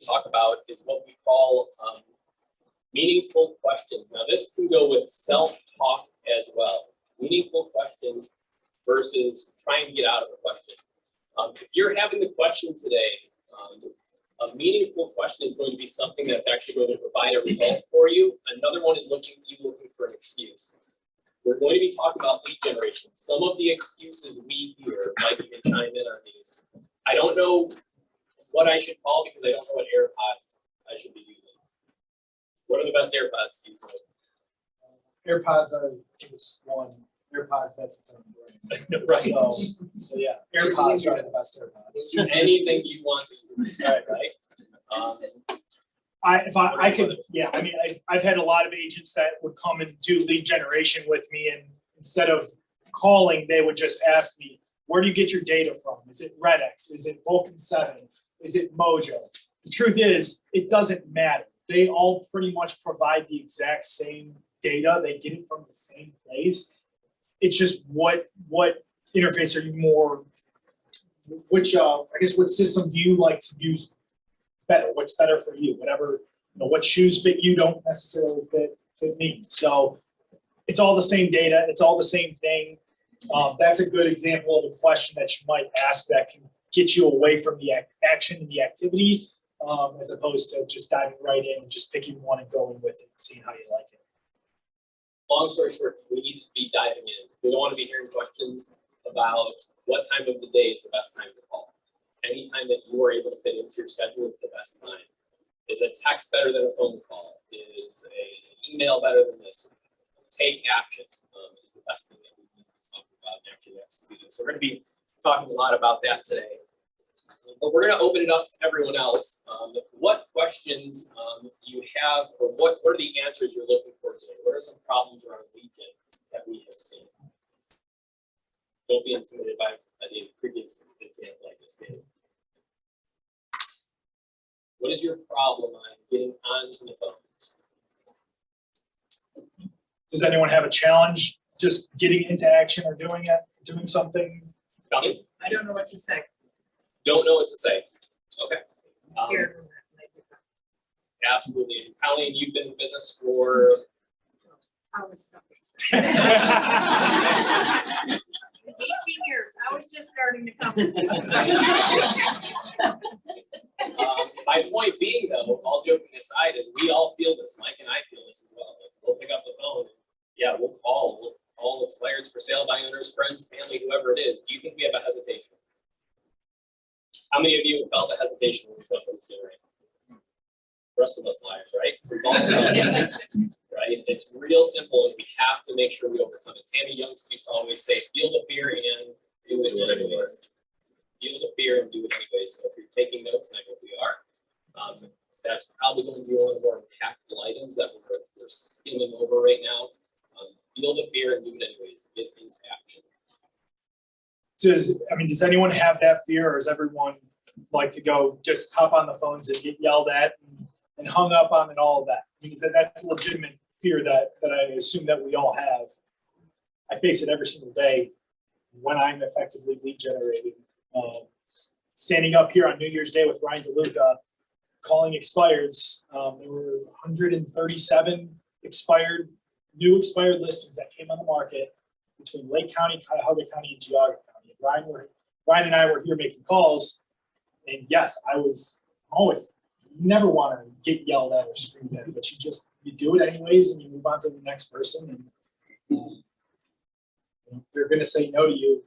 talk about is what we call meaningful questions. Now, this can go with self-talk as well. Meaningful questions versus trying to get out of a question. If you're having the question today, a meaningful question is going to be something that's actually going to provide a result for you. Another one is looking for an excuse. We're going to be talking about lead generation. Some of the excuses we hear, Mike, you can chime in on these. I don't know what I should call because I don't know what AirPods I should be using. What are the best AirPods to use? AirPods are just one. AirPods, that's its own brand. Right. So yeah, AirPods are the best AirPods. Anything you want to use, right? I could, yeah, I mean, I've had a lot of agents that would come and do lead generation with me, and instead of calling, they would just ask me, where do you get your data from? Is it Redx? Is it Vulcan 7? Is it Mojo? The truth is, it doesn't matter. They all pretty much provide the exact same data. They get it from the same place. It's just what interface are you more, which I guess what system do you like to use better? What's better for you? Whatever, what shoes fit you don't necessarily fit me. So it's all the same data. It's all the same thing. That's a good example of a question that you might ask that can get you away from the action and the activity, as opposed to just diving right in and just picking one and going with it and seeing how you like it. Long story short, we need to be diving in. We don't want to be hearing questions about what time of the day is the best time to call. Anytime that you are able to fit into your schedule is the best time. Is a text better than a phone call? Is an email better than this? Take action is the best thing that we need to talk about and actually executing. So we're going to be talking a lot about that today. But we're going to open it up to everyone else. What questions do you have, or what are the answers you're looking for today? What are some problems around lead gen that we have seen? Don't be intimidated by the previous example I just gave. What is your problem on getting onto the phones? Does anyone have a challenge just getting into action or doing something? Donnie? I don't know what to say. Don't know what to say. Okay. I'm scared from that. Absolutely. Colleen, you've been in business for I was 18 years. I was just starting to come. my point being, though, all joking aside, is we all feel this. Mike and I feel this as well. Like, we'll pick up the phone. And, yeah, we'll call. We'll call expireds for sale by owners, friends, family, whoever it is. Do you think we have a hesitation? How many of you have felt a hesitation when we put them together? The rest of us liars, right? We've all felt it, right? It's real simple, and we have to make sure we overcome it. Tammy Youngst used to always say, feel the fear and do it anyways. Feel the fear and do it anyway. So if you're taking notes, and I hope we are, that's probably going to be one of the more impactful items that we're skimming over right now. Feel the fear and do it anyways. Get into action. Does anyone have that fear, or does everyone like to go just hop on the phones and get yelled at and hung up on and all of that? Because that's a legitimate fear that I assume that we all have. I face it every single day when I'm effectively lead generating. Standing up here on New Year's Day with Ryan DeLuca, calling expireds. There were 137 new expired listings that came on the market between Lake County, Cuyahoga County, and Geauga County. Ryan and I were here making calls, and yes, I was always never want to get yelled at or screamed at, but you do it anyways, and you move on to the next person. And they're going to say no to you.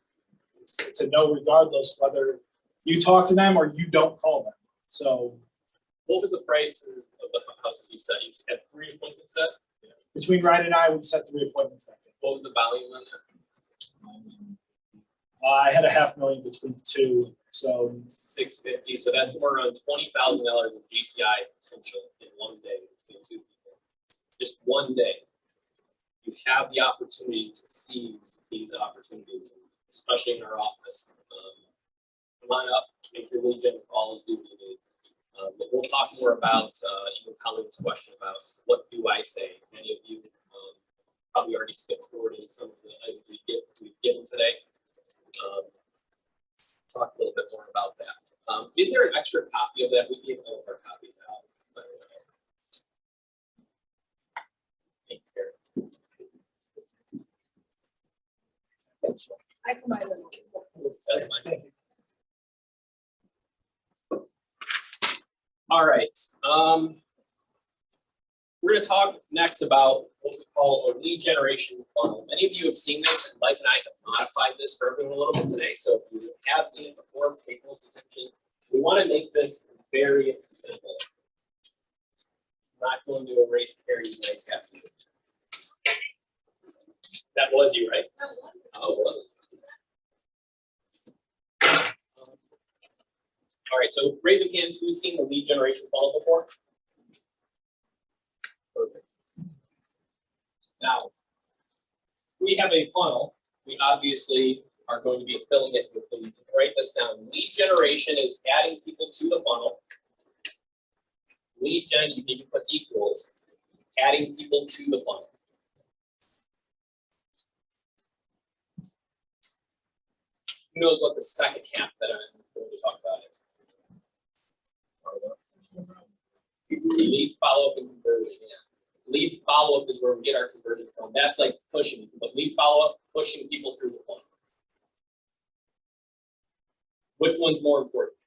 It's a no, regardless whether you talk to them or you don't call them. So, what was the prices of the houses you set? You had 3 appointments set. Between Ryan and I, we set 3 appointments that day. What was the volume on that? I had $500,000 between the two, so $650. So that's somewhere around $20,000 of GCI potential in one day between 2 people. Just one day. You have the opportunity to seize these opportunities, especially in our office. Come on up, make your lead gen calls, do what you need. But we'll talk more about even Colleen's question about what do I say. Many of you probably already skipped forward in some of the items we've given today. Talk a little bit more about that. Is there an extra copy of that? We gave all of our copies out. Thank you. I can buy them. That's fine. All right. We're going to talk next about what we call a lead generation funnel. Many of you have seen this, and Mike and I have modified this for everyone a little bit today. So if you have seen it before, pay close attention. We want to make this very simple. I'm not going to erase Carrie's nice caption. That was you, right? Oh, it wasn't. All right, so raise of hands, who's seen the lead generation funnel before? Perfect. Now, we have a funnel. We obviously are going to be filling it with leads. Write this down. Lead generation is adding people to the funnel. Lead gen, you need to put equals, adding people to the funnel. Who knows what the second half that I'm going to talk about is? Lead follow-up and conversion, yeah. Lead follow-up is where we get our conversion from. That's like pushing, but lead follow-up, pushing people through the funnel. Which one's more important?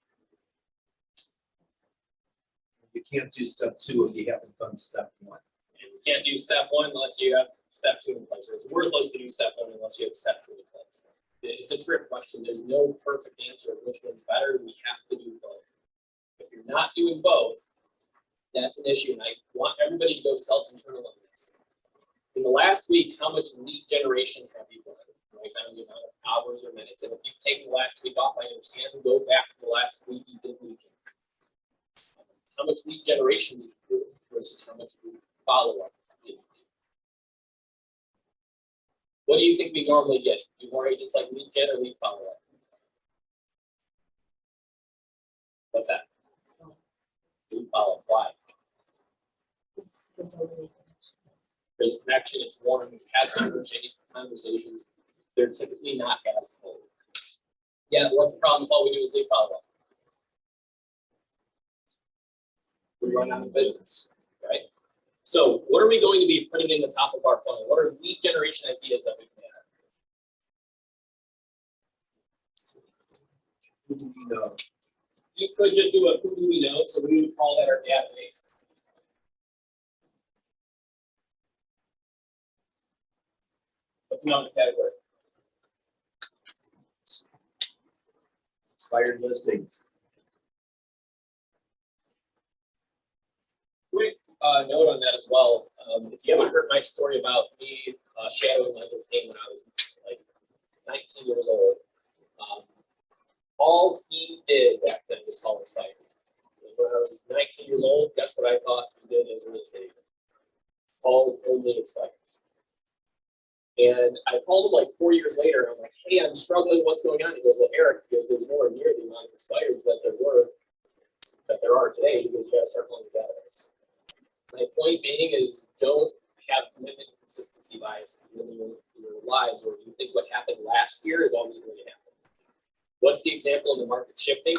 You can't do step 2 if you haven't done step 1. And you can't do step 1 unless you have step 2 in place, or it's worthless to do step 1 unless you have step 2 in place. It's a trick question. There's no perfect answer of which one's better. We have to do both. If you're not doing both, that's an issue, and I want everybody to go self-internal on this. In the last week, how much lead generation have you done? Write down the amount of hours or minutes, and if you've taken the last week off, I understand, go back to the last week you did lead gen. How much lead generation did you do versus how much lead follow-up did you do? What do you think we normally get? Do more agents like lead gen or lead follow-up? What's that? Lead follow-up. Why? There's connection, it's warm, we've had conversations. They're typically not as full. Yeah, what's the problem if all we do is lead follow-up? We run out of business, right? So what are we going to be putting in the top of our funnel? What are lead generation ideas that we can add? Who do you know? You could just do a who do we know, so we would call that our database. What's another category? Expired listings. Quick note on that as well. If you haven't heard my story about me shadowing Michael King when I was like 19 years old, all he did back then was call expires. When I was 19 years old, guess what I thought he did as a real estate agent? Call only expires. And I called him like 4 years later, and I'm like, hey, I'm struggling, what's going on? He goes, well, Eric, because there's nowhere near the amount of expires that there are today, because you gotta start calling the database. My point being is don't have commitment and consistency bias in your lives, where you think what happened last year is always going to happen. What's the example of the market shifting?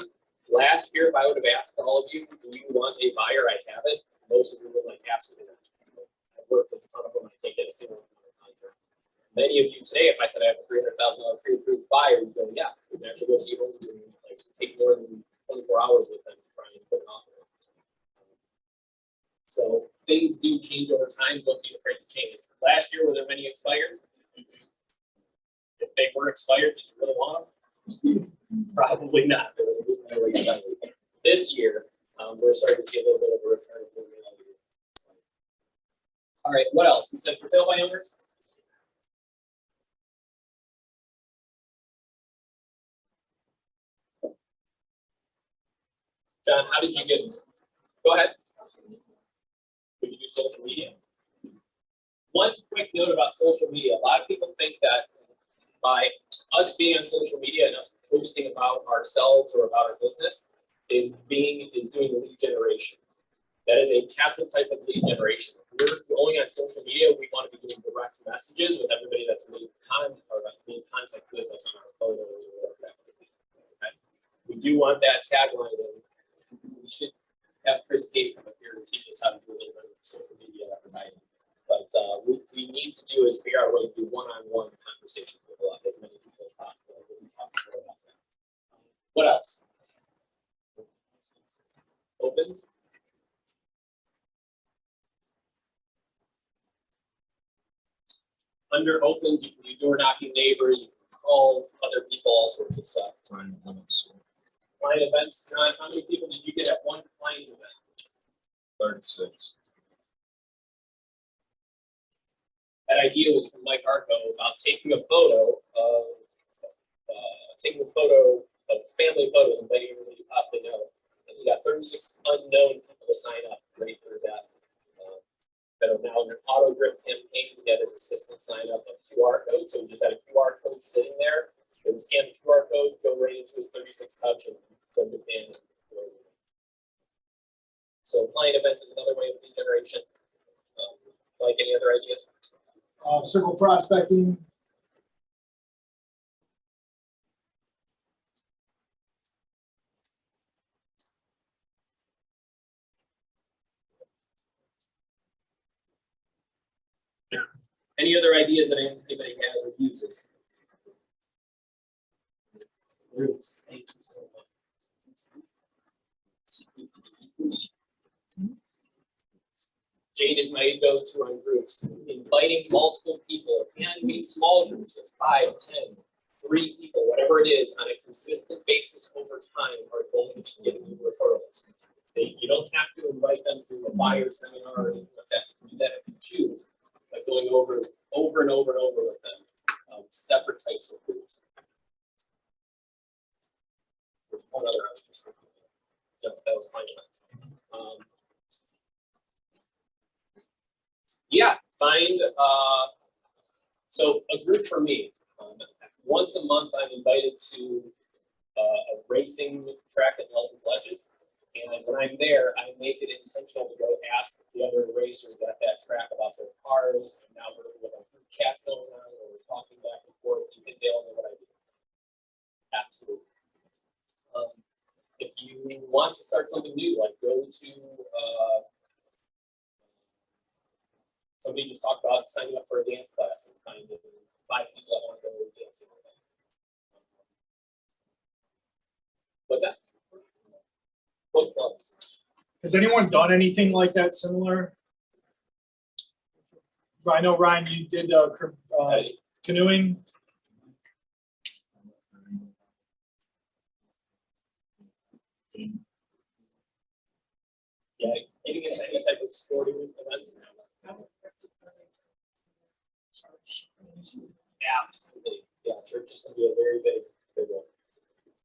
Last year, if I would have asked all of you, do you want a buyer? I have it. Most of you were like, absolutely not. I've worked with a ton of them. I can't get a single contract. Many of you today, if I said I have a $300,000 pre-approved buyer, you go, yeah, we can actually go see homes and like take more than 24 hours with them to try and put an offer. So things do change over time. Don't be afraid to change. Last year, were there many expires? If they were expired, did you really want them? Probably not. There was a reason they were expired. This year, we're starting to see a little bit of a return of reality. All right, what else? We said for sale by owners. John, how did you get? Go ahead. We can do social media. One quick note about social media. A lot of people think that by us being on social media and us posting about ourselves or about our business is doing lead generation. That is a passive type of lead generation. If we're going on social media, we want to be doing direct messages with everybody that's made contact with us on our photos or whatever that might be. Okay? We do want that tagline, and we should have Chris Case come up here to teach us how to do a little bit of social media advertising. But we need to do is figure out a way to do one-on-one conversations with as many people as possible. We'll talk more about that. What else? Opens. Under opens, you can do door knocking neighbors, you can call other people, all sorts of stuff. Client events, John, how many people did you get at one client event? 36. That idea was from Mike Arko about taking a photo of family photos, inviting everybody you possibly know. And he got 36 unknown people to sign up ready for that. That are now in an auto drip campaign to get his assistant sign up a QR code. So we just had a QR code sitting there. They would scan the QR code, go right into his 36 touch, and go to pin. So client events is another way of lead generation. Like any other ideas? Circle prospecting. Any other ideas that anybody has or uses? Groups, thank you so much. Jade is my go-to on groups. Inviting multiple people, it can be small groups of 5, 10, 3 people, whatever it is, on a consistent basis over time are going to be giving you referrals. You don't have to invite them to a buyer seminar or anything like that. You can do that if you choose, by going over and over and over with them, separate types of groups. There's one other I was just thinking of. That was my sense. Yeah, find so a group for me. Once a month, I'm invited to a racing track at Nelson's Ledges, and when I'm there, I make it intentional to go ask the other racers at that track about their cars. And now we're with our group chats going on, where we're talking back and forth. You think they all know what I do? Absolutely. If you want to start something new, like go to somebody just talked about signing up for a dance class and finding 5 people that want to go dancing with them. What's that? What clubs? Has anyone done anything like that similar? I know, Ryan, you did canoeing. Yeah, getting into any type of sporting events now. Absolutely. Yeah, church is going to be a very big one.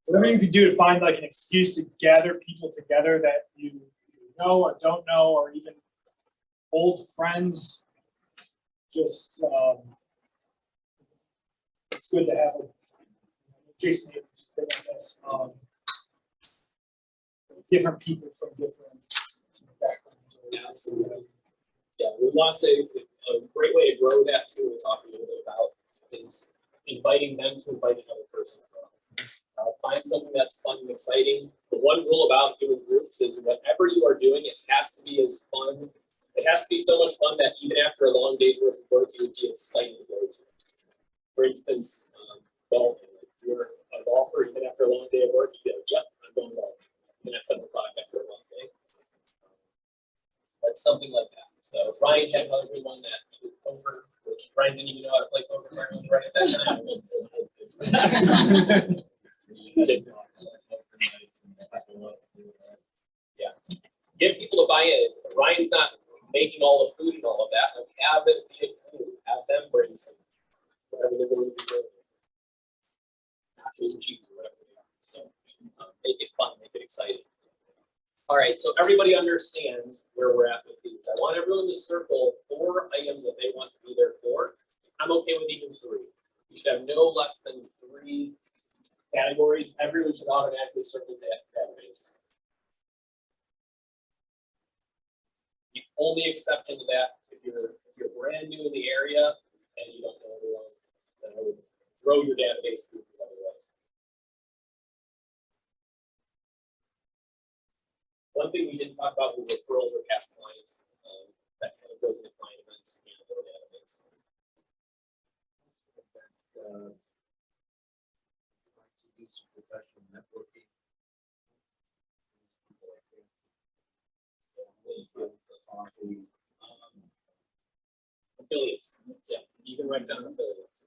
Whatever you could do to find like an excuse to gather people together that you know or don't know, or even old friends. Just it's good to have Jason, different people from different backgrounds. Absolutely. Yeah, we want to, a great way to grow that too, we'll talk a little bit about, is inviting them to invite another person. Find something that's fun and exciting. The one rule about doing groups is whatever you are doing, it has to be as fun. It has to be so much fun that even after a long day's worth of work, you would be excited to go to. For instance, golfing. If you're a golfer, even after a long day of work, you go, yep, I'm going golfing. And at 7 o'clock after a long day. That's something like that. So Ryan had another good one that he did poker, which Ryan didn't even know how to play poker right at that time. Yeah. Get people to buy in. Ryan's not making all the food and all of that. Like, have it be a food. Have them bring some whatever they're going to be doing. Nachos and cheese or whatever they are. So make it fun, make it exciting. All right, so everybody understands where we're at with these. I want everyone to circle 4 items that they want to be there for. I'm okay with even 3. You should have no less than 3 categories. Everyone should automatically circle that database. The only exception to that, if you're brand new in the area and you don't know everyone, then I would throw your database through otherwise. One thing we didn't talk about was referrals or past clients. That kind of goes into client events and their database. Trying to do some professional networking. Coffee. Affiliates, yeah, you can write down affiliates.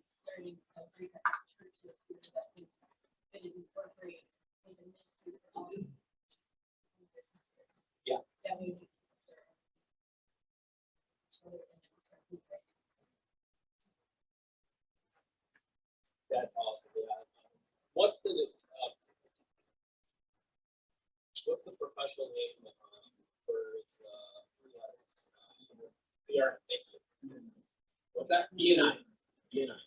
Starting a group at church that could incorporate the ministry for all businesses. Yeah. That way we can start. That's awesome, yeah. What's the professional name for its three letters? PR, thank you. What's that? B&I. B&I.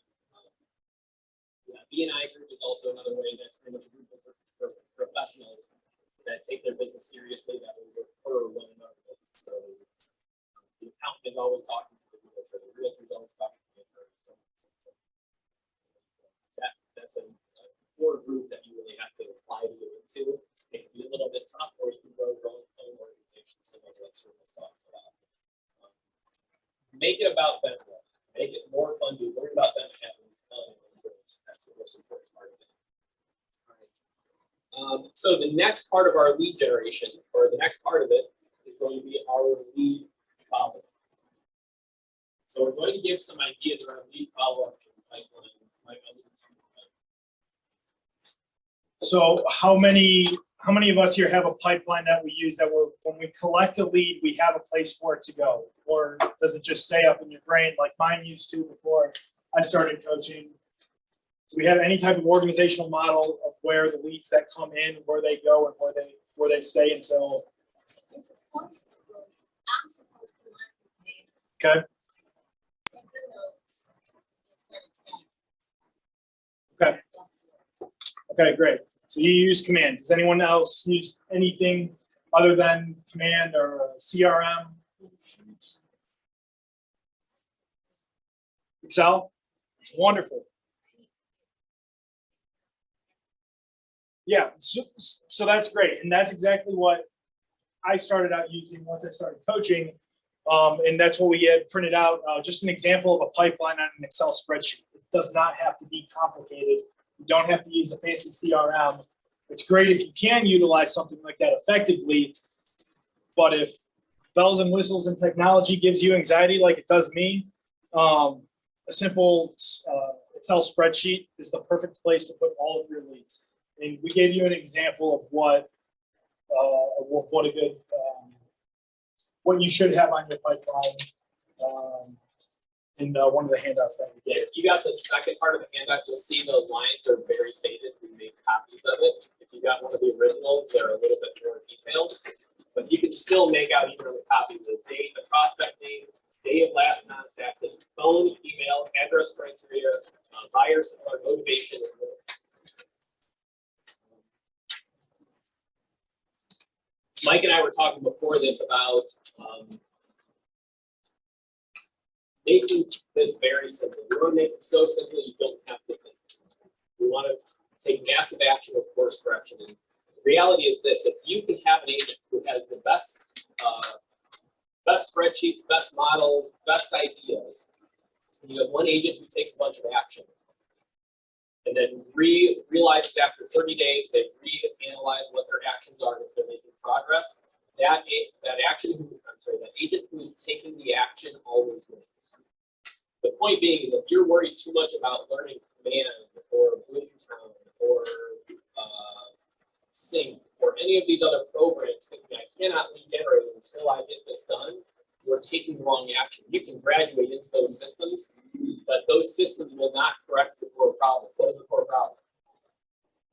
Yeah, B&I group is also another way. That's pretty much a group of professionals that take their business seriously, that will refer one another. So the accountant is always talking to the realtor, the realtor is always talking to the attorney. So that's a core group that you really have to apply to get into. It can be a little bit tough, or you can grow your own organization, similar to what Service talked about. Make it about them. Make it more fun to learn about them and having fun. That's the most important part of it. All right. So the next part of our lead generation, or the next part of it, is going to be our lead follow-up. So we're going to give some ideas around lead follow-up and pipeline. So how many of us here have a pipeline that we use that when we collect a lead, we have a place for it to go? Or does it just stay up in your brain like mine used to before I started coaching? Do we have any type of organizational model of where the leads that come in, where they go, and where they stay until? It's supposed to go. I'm supposed to learn from there. Okay. Take the notes and send it Okay. Okay, great. So you use Command. Does anyone else use anything other than Command or CRM? Excel? It's wonderful. Yeah, so that's great. And that's exactly what I started out using once I started coaching. And that's what we had printed out. Just an example of a pipeline on an Excel spreadsheet. It does not have to be complicated. You don't have to use a fancy CRM. It's great if you can utilize something like that effectively. But if bells and whistles and technology gives you anxiety like it does me, a simple Excel spreadsheet is the perfect place to put all of your leads. And we gave you an example of what a good what you should have on your pipeline in one of the handouts that we gave. If you got the second part of the handout, you'll see the lines are very faded. We made copies of it. If you got one of the originals, they're a little bit more detailed, but you can still make out even on the copy the date, the prospect name, day of last contact, the phone, email, address criteria, buyer, seller, motivation, and more. Mike and I were talking before this about making this very simple. We want to make it so simple you don't have to think. We want to take massive action with course correction. And the reality is this: if you can have an agent who has the best spreadsheets, best models, best ideas, and you have one agent who takes a bunch of action, and then realizes after 30 days they reanalyze what their actions are if they're making progress, that agent who is taking the action always wins. The point being is if you're worried too much about learning Command or Bluetown or Sync or any of these other programs thinking I cannot lead generate until I get this done, you're taking the wrong action. You can graduate into those systems, but those systems will not correct the core problem. What is the core problem?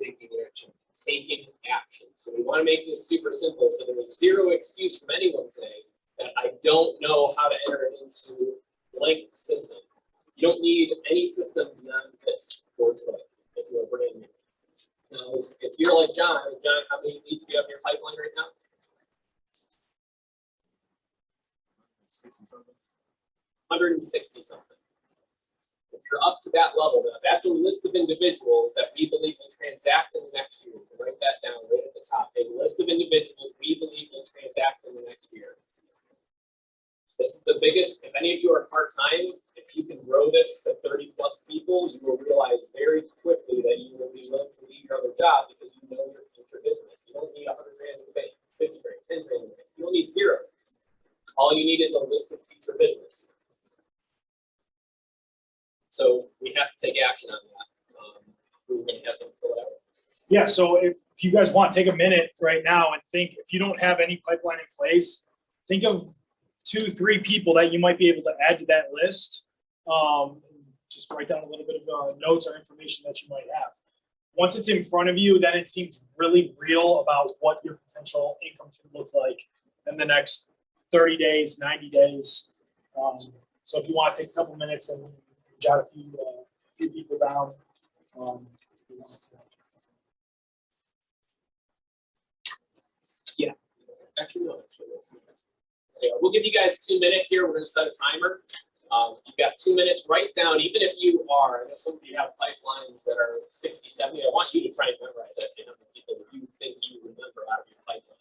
Taking action. Taking action. So we want to make this super simple. So there is zero excuse from anyone today that I don't know how to enter it into blank system. You don't need any system beyond this for today if you're brand new. Now, if you're like John, how many leads do you have in your pipeline right now? 6 and 7. 160 something. If you're up to that level, now that's a list of individuals that we believe will transact in the next year. You can write that down right at the top. A list of individuals we believe will transact in the next year. This is the biggest, if any of you are part-time, if you can grow this to 30 plus people, you will realize very quickly that you will be willing to leave your other job because you know your future business. You don't need 100 grand in the bank, 50 grand, 10 grand in the bank. You don't need zero. All you need is a list of future business. So we have to take action on that. We're going to have them fill it out. Yeah, so if you guys want, take a minute right now and think, if you don't have any pipeline in place, think of 2-3 people that you might be able to add to that list. Just write down a little bit of notes or information that you might have. Once it's in front of you, then it seems really real about what your potential income can look like in the next 30 days, 90 days. So if you want to take a couple minutes and jot a few people down. Yeah, actually, no, actually. So we'll give you guys 2 minutes here. We're going to set a timer. You've got 2 minutes. Write down, even if you are, I know some of you have pipelines that are 60, 70. I want you to try and memorize that. How many people you think you remember out of your pipeline?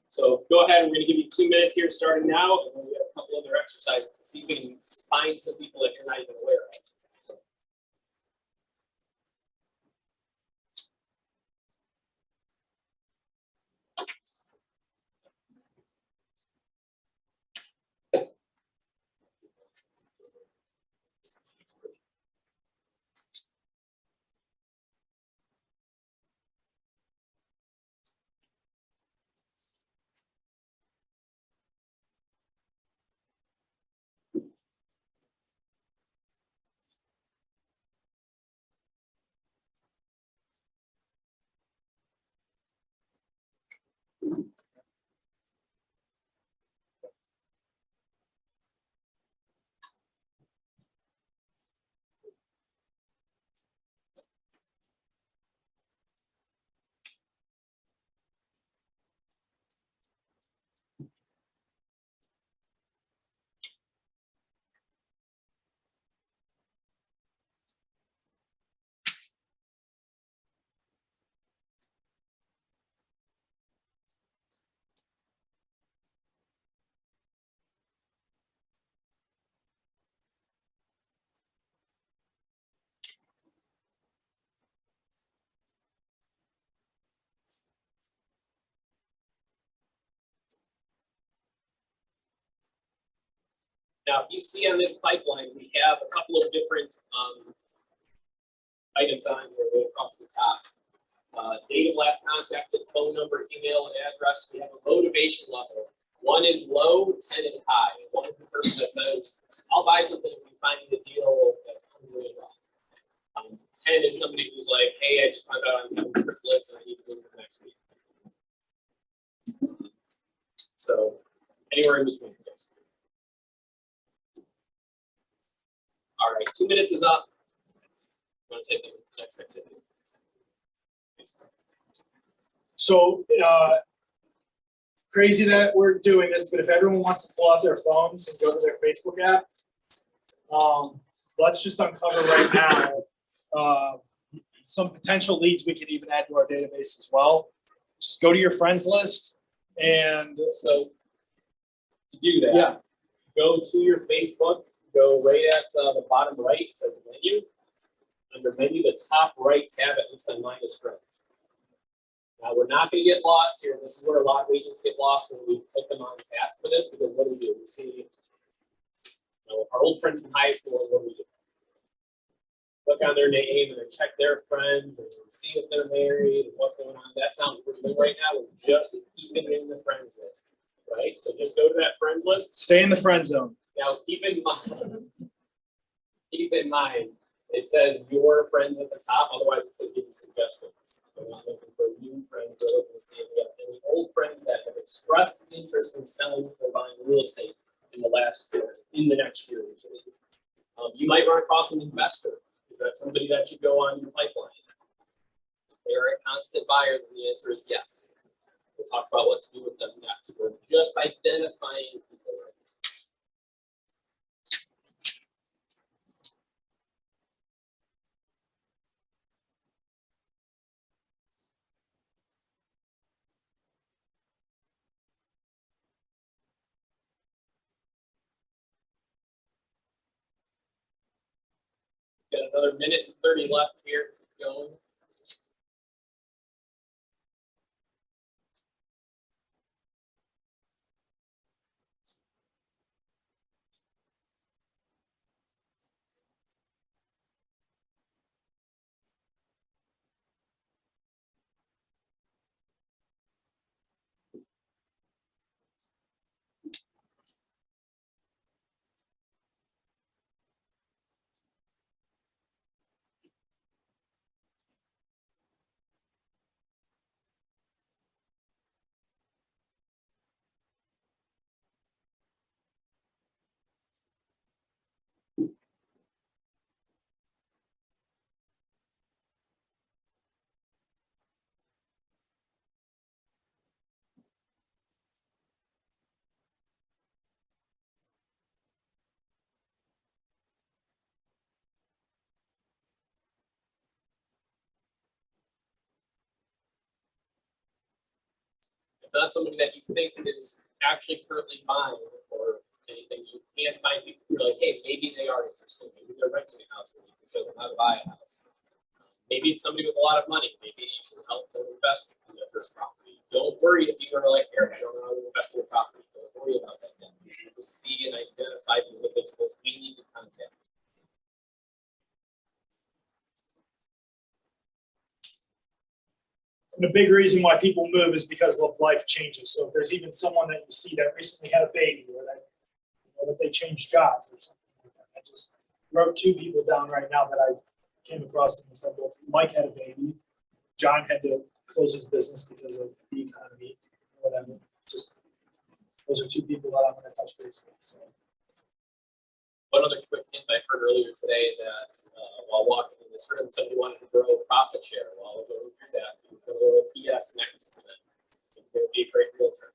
So go ahead. We're going to give you 2 minutes here starting now. And then we have a couple other exercises to see if we can find some people that you're not even aware of. Now, if you see on this pipeline, we have a couple of different items on here right across the top. Date of last contacted, phone number, email, address. We have a motivation level. 1 is low, 10 is high. 1 is the person that says, I'll buy something if you find me a deal that's really well. 10 is somebody who's like, hey, I just found out I'm having triplets and I need to move to the next week. So anywhere in between. All right, 2 minutes is up. I'm going to take the next activity. So crazy that we're doing this, but if everyone wants to pull out their phones and go to their Facebook app, let's just uncover right now some potential leads we can even add to our database as well. Just go to your friends list and So to do that, yeah, go to your Facebook, go right at the bottom right, it says menu. Under menu, the top right tab, at least on mine, is friends. Now, we're not going to get lost here. This is where a lot of agents get lost when we put them on task for this, because what do? We see, our old friends from high school, and what do? Look on their name and then check their friends and see if they're married and what's going on. That's not what we're doing right now. We're just keeping it in the friends list, right? So just go to that friends list. stay in the friend zone. Now, keep in mind, it says your friends at the top. Otherwise, it's going to give you suggestions. So we're not looking for new friends. We're looking to see if we have any old friends that have expressed interest in selling or buying real estate in the next year. You might run across an investor. Is that somebody that should go on your pipeline? If they're a constant buyer, then the answer is yes. We'll talk about what to do with them next. We're just identifying people right now. Another minute and 30 left here, going. It's not somebody that you think is actually currently buying or anything. You can't find people who are like, hey, maybe they are interested. Maybe they're renting a house and you can show them how to buy a house. Maybe it's somebody with a lot of money. Maybe you should help them invest in their first property. Don't worry if you are like, Eric, I don't know how to invest in a property. Don't worry about that yet. You need to see and identify the individuals we need to contact. And a big reason why people move is because of life changes. So if there's even someone that you see that recently had a baby or that, that they changed jobs or something like that. I just wrote 2 people down right now that I came across and said, well, Mike had a baby. John had to close his business because of the economy or whatever. Just those are 2 people that I'm going to touch base with. So. One other quick hint I heard earlier today that while walking in this room, somebody wanted to grow profit share. While we're going through that, we put a little PS next to it. It would be a great realtor.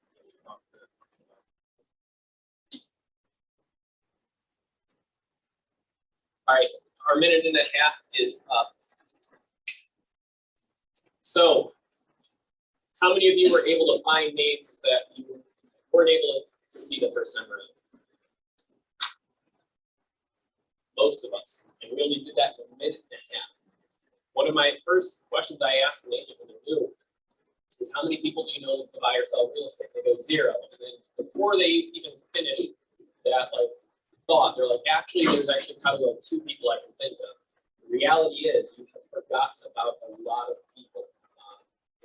All right, our minute and a half is up. So, how many of you were able to find names that you weren't able to see the first time around? Most of us, and we only did that in a minute and a half. One of my first questions I asked when they're new is how many people do you know that buy or sell real estate? They go 0, and then before they even finish that thought, they're like, actually, there's actually probably 2 people I can think of. The reality is you have forgotten about a lot of people.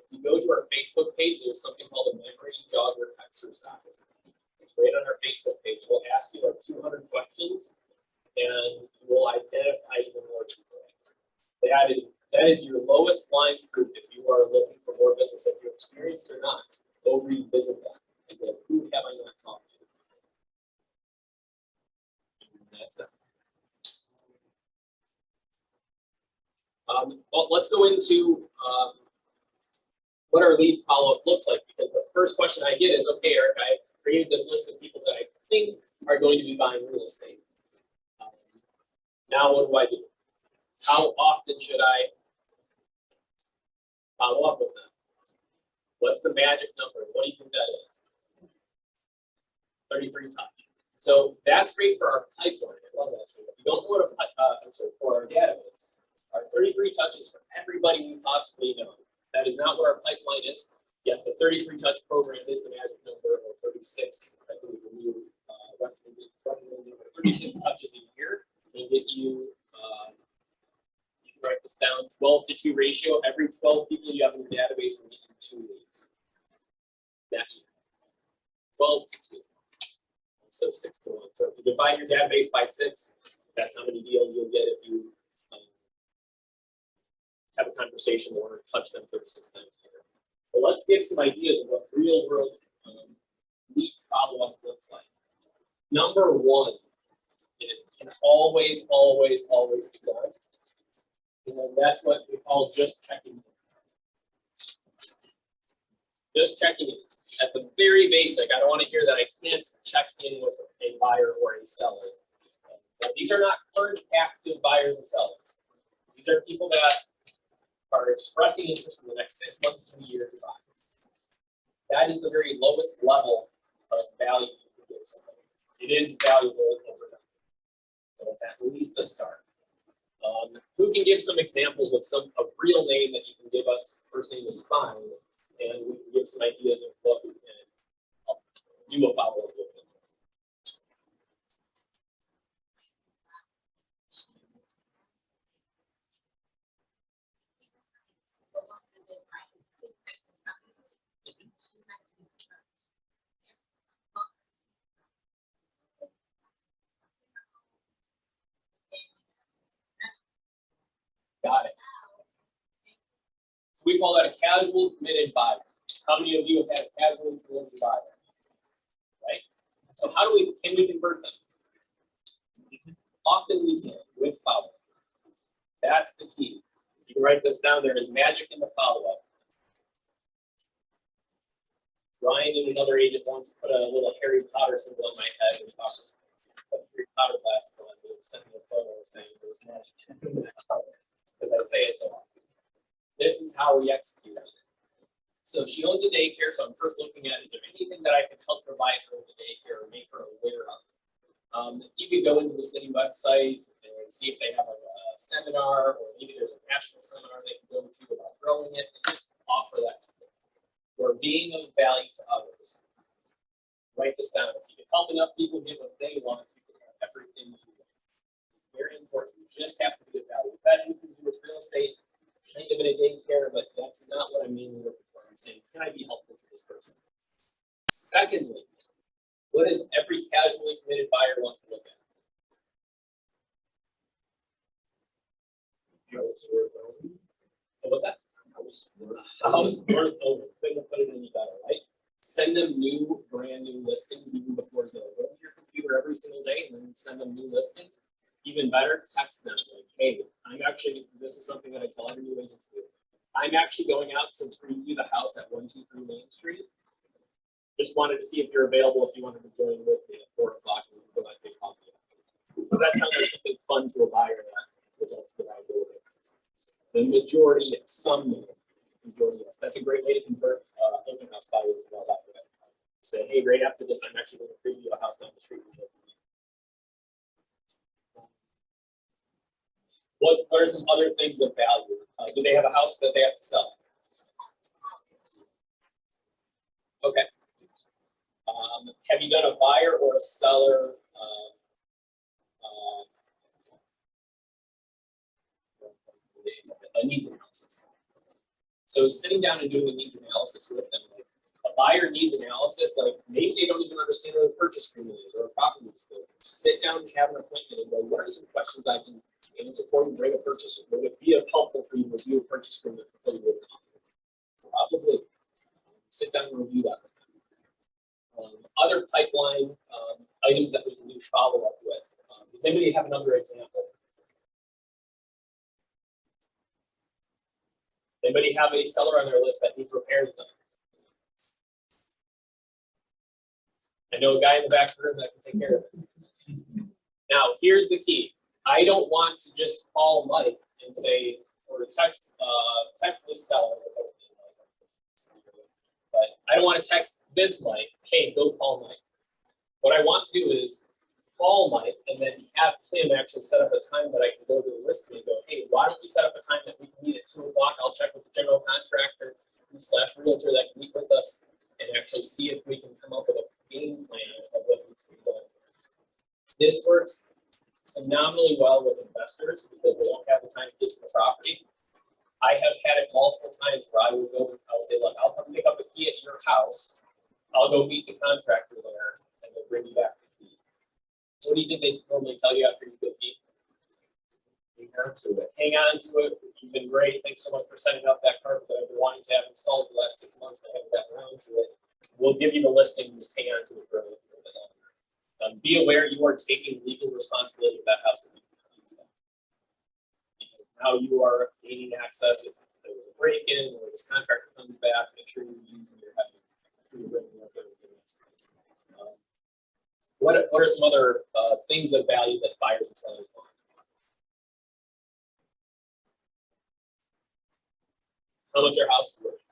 If you go to our Facebook page, there's something called a memory jogger exercise. It's right on our Facebook page. We'll ask you 200 questions. And we'll identify even more people. That is your lowest line proof if you are looking for more business. If you're experienced or not, go revisit that. And go, who have I not talked to? And that's it. Well, let's go into what our lead follow-up looks like, because the first question I get is, okay, Eric, I've created this list of people that I think are going to be buying real estate. Now what do I do? How often should I follow up with them? What's the magic number? What do you think that is? 33 touch. So that's great for our pipeline. I love that. So if you don't know what for our database, our 33 touches for everybody we possibly know. That is not what our pipeline is. Yet the 33 touch program is the magic number, or 36. I think the new recommended 36 touches a year. And get you, you can write this down, 12-2 ratio. Every 12 people you have in your database will get you 2 leads that year. 12-2. So 6-1. So if you divide your database by 6, that's how many deals you'll get if you have a conversation or touch them 36 times a year. But let's give some ideas of what real world lead follow-up looks like. Number 1. It can always be done. And that's what we call just checking in. Just checking in. At the very basic, I don't want to hear that I can't check in with a buyer or a seller. Now, these are not current active buyers and sellers. These are people that are expressing interest in the next 6 months to a year to buy. That is the very lowest level of value you can give somebody. It is valuable over time. So it's at least a start. Who can give some examples of a real name that you can give us? First name is fine, and we can give some ideas of what we can do a follow-up with them. But once they did, like, we fixed or something, she's not gonna do that. Got it. So we call that a casual committed buyer. How many of you have had a casual committed buyer? Right? So how can we convert them? Often we can with follow-up. That's the key. You can write this down. There is magic in the follow-up. Ryan and another agent once put a little Harry Potter symbol on my head and talked about Harry Potter glasses on me and sent me a photo saying there was magic in that color. Because I say it so often. This is how we execute on it. So she owns a daycare, so I'm first looking at, is there anything that I can help provide her with the daycare or make her aware of? You could go into the city website and see if they have a seminar, or maybe there's a national seminar they can go to about growing it, and just offer that to them. Or being of value to others. Write this down. If you can help enough people get what they want, you can have everything you want. It's very important. You just have to be of value. If that anything to do with real estate, I live in a daycare, but that's not what I'm mainly looking for. I'm saying, can I be helpful to this person? Secondly, what does every casually committed buyer want to look at? What's that? House worth owning. Couldn't have put it any better, right? Send them new, brand new listings even before Zillow. Go to your computer every single day and then send them new listings. Even better, text them like, hey, this is something that I tell every new agent to do. I'm actually going out to preview the house at 123 Main Street. Just wanted to see if you're available, if you wanted to join with me at 4 o'clock and we can go out and get coffee. Does that sound like something fun to a buyer that results in that idea? The majority, some majority, yes. That's a great way to convert open house buyers as well. That way. Say, hey, right after this, I'm actually going to preview a house down the street. What are some other things of value? Do they have a house that they have to sell? Okay. Have you done a buyer or a seller? A needs analysis. So sitting down and doing a needs analysis with them, like a buyer needs analysis, like maybe they don't even understand what a purchase agreement is or a property disclosure. Sit down and have an appointment and go, what are some questions I can answer for you? Bring a purchase. Would it be helpful for you to review a purchase agreement before you go to offer? Probably. Sit down and review that with them. Other pipeline items that we can do follow up with. Does anybody have another example? Anybody have a seller on their list that needs repairs done? I know a guy in the back room that can take care of it. Now, here's the key. I don't want to just call Mike and say, or text this seller. But I don't want to text this Mike, hey, go call Mike. What I want to do is call Mike and then have him actually set up a time that I can go to the listing and go, hey, why don't we set up a time that we can meet at 2 o'clock? I'll check with the general contractor / realtor that can meet with us and actually see if we can come up with a game plan of what needs to be done. This works phenomenally well with investors because they don't have the time to get to the property. I have had it multiple times where I will go, I'll say, look, I'll come pick up a key at your house. I'll go meet the contractor there and they'll bring you back the key. What do you think they normally tell you after you get the key? Hang on to it. Hang on to it. You've been great. Thanks so much for setting up that carpet that I've been wanting to have installed for the last 6 months. I haven't gotten around to it. We'll give you the listing. Just hang on to it for a little bit longer. Be aware you are taking legal responsibility of that house if you use that. Because now you are gaining access. If there was a break-in or this contractor comes back, make sure you're using your head. What are some other things of value that buyers and sellers want? How much your house is worth?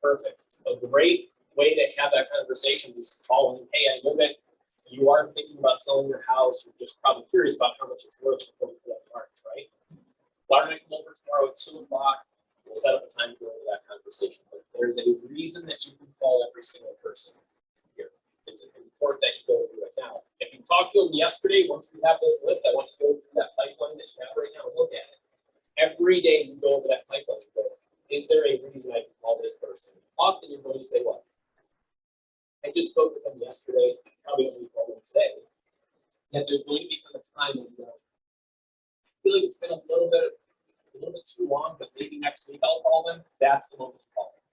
Perfect. A great way to have that conversation is calling, hey, I know that you are thinking about selling your house. You're just probably curious about how much it's worth before you put it on the market, right? Why don't I come over tomorrow at 2 o'clock? We'll set up a time to go over that conversation. But there's a reason that you can call every single person here. It's important that you go through it now. If you talked to them yesterday, once we have this list, I want you to go through that pipeline that you have right now and look at it. Every day you go over that pipeline and go, is there a reason I can call this person? Often you're going to say, what? I just spoke with them yesterday. I probably don't need to call them today. Yet there's going to become a time when you I feel like it's been a little bit too long, but maybe next week I'll call them. That's the moment to call them.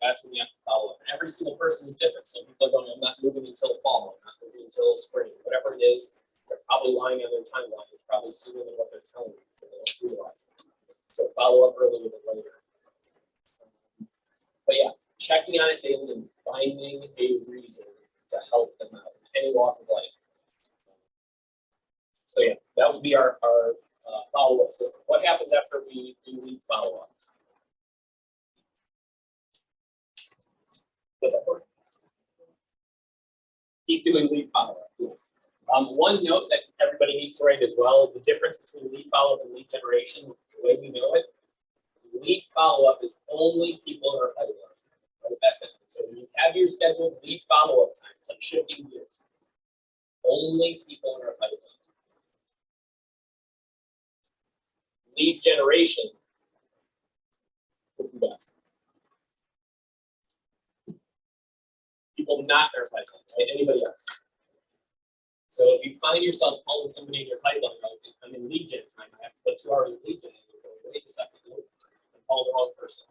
That's when you have to follow up. And every single person is different. Some people are going, I'm not moving until fall, I'm not moving until spring, whatever it is. They're probably lying on their timeline. It's probably sooner than what they're telling you. They don't realize it. So follow up earlier than later. But yeah, checking on it daily and finding a reason to help them out in any walk of life. So yeah, that would be our follow-up system. What happens after we do lead follow-ups? What's that for? Keep doing lead follow-up, yes. One note that everybody needs to write as well, the difference between lead follow-up and lead generation, the way we know it, lead follow-up is only people in our pipeline. So when you have your scheduled lead follow-up time, it's like shifting gears. Only people in our pipeline. Lead generation would be best. People not in our pipeline, right? Anybody else. So if you find yourself calling somebody in your pipeline, right, I'm in lead gen time, I have to put 2 hours in lead gen, and you're going, wait a second, I'm calling the wrong person.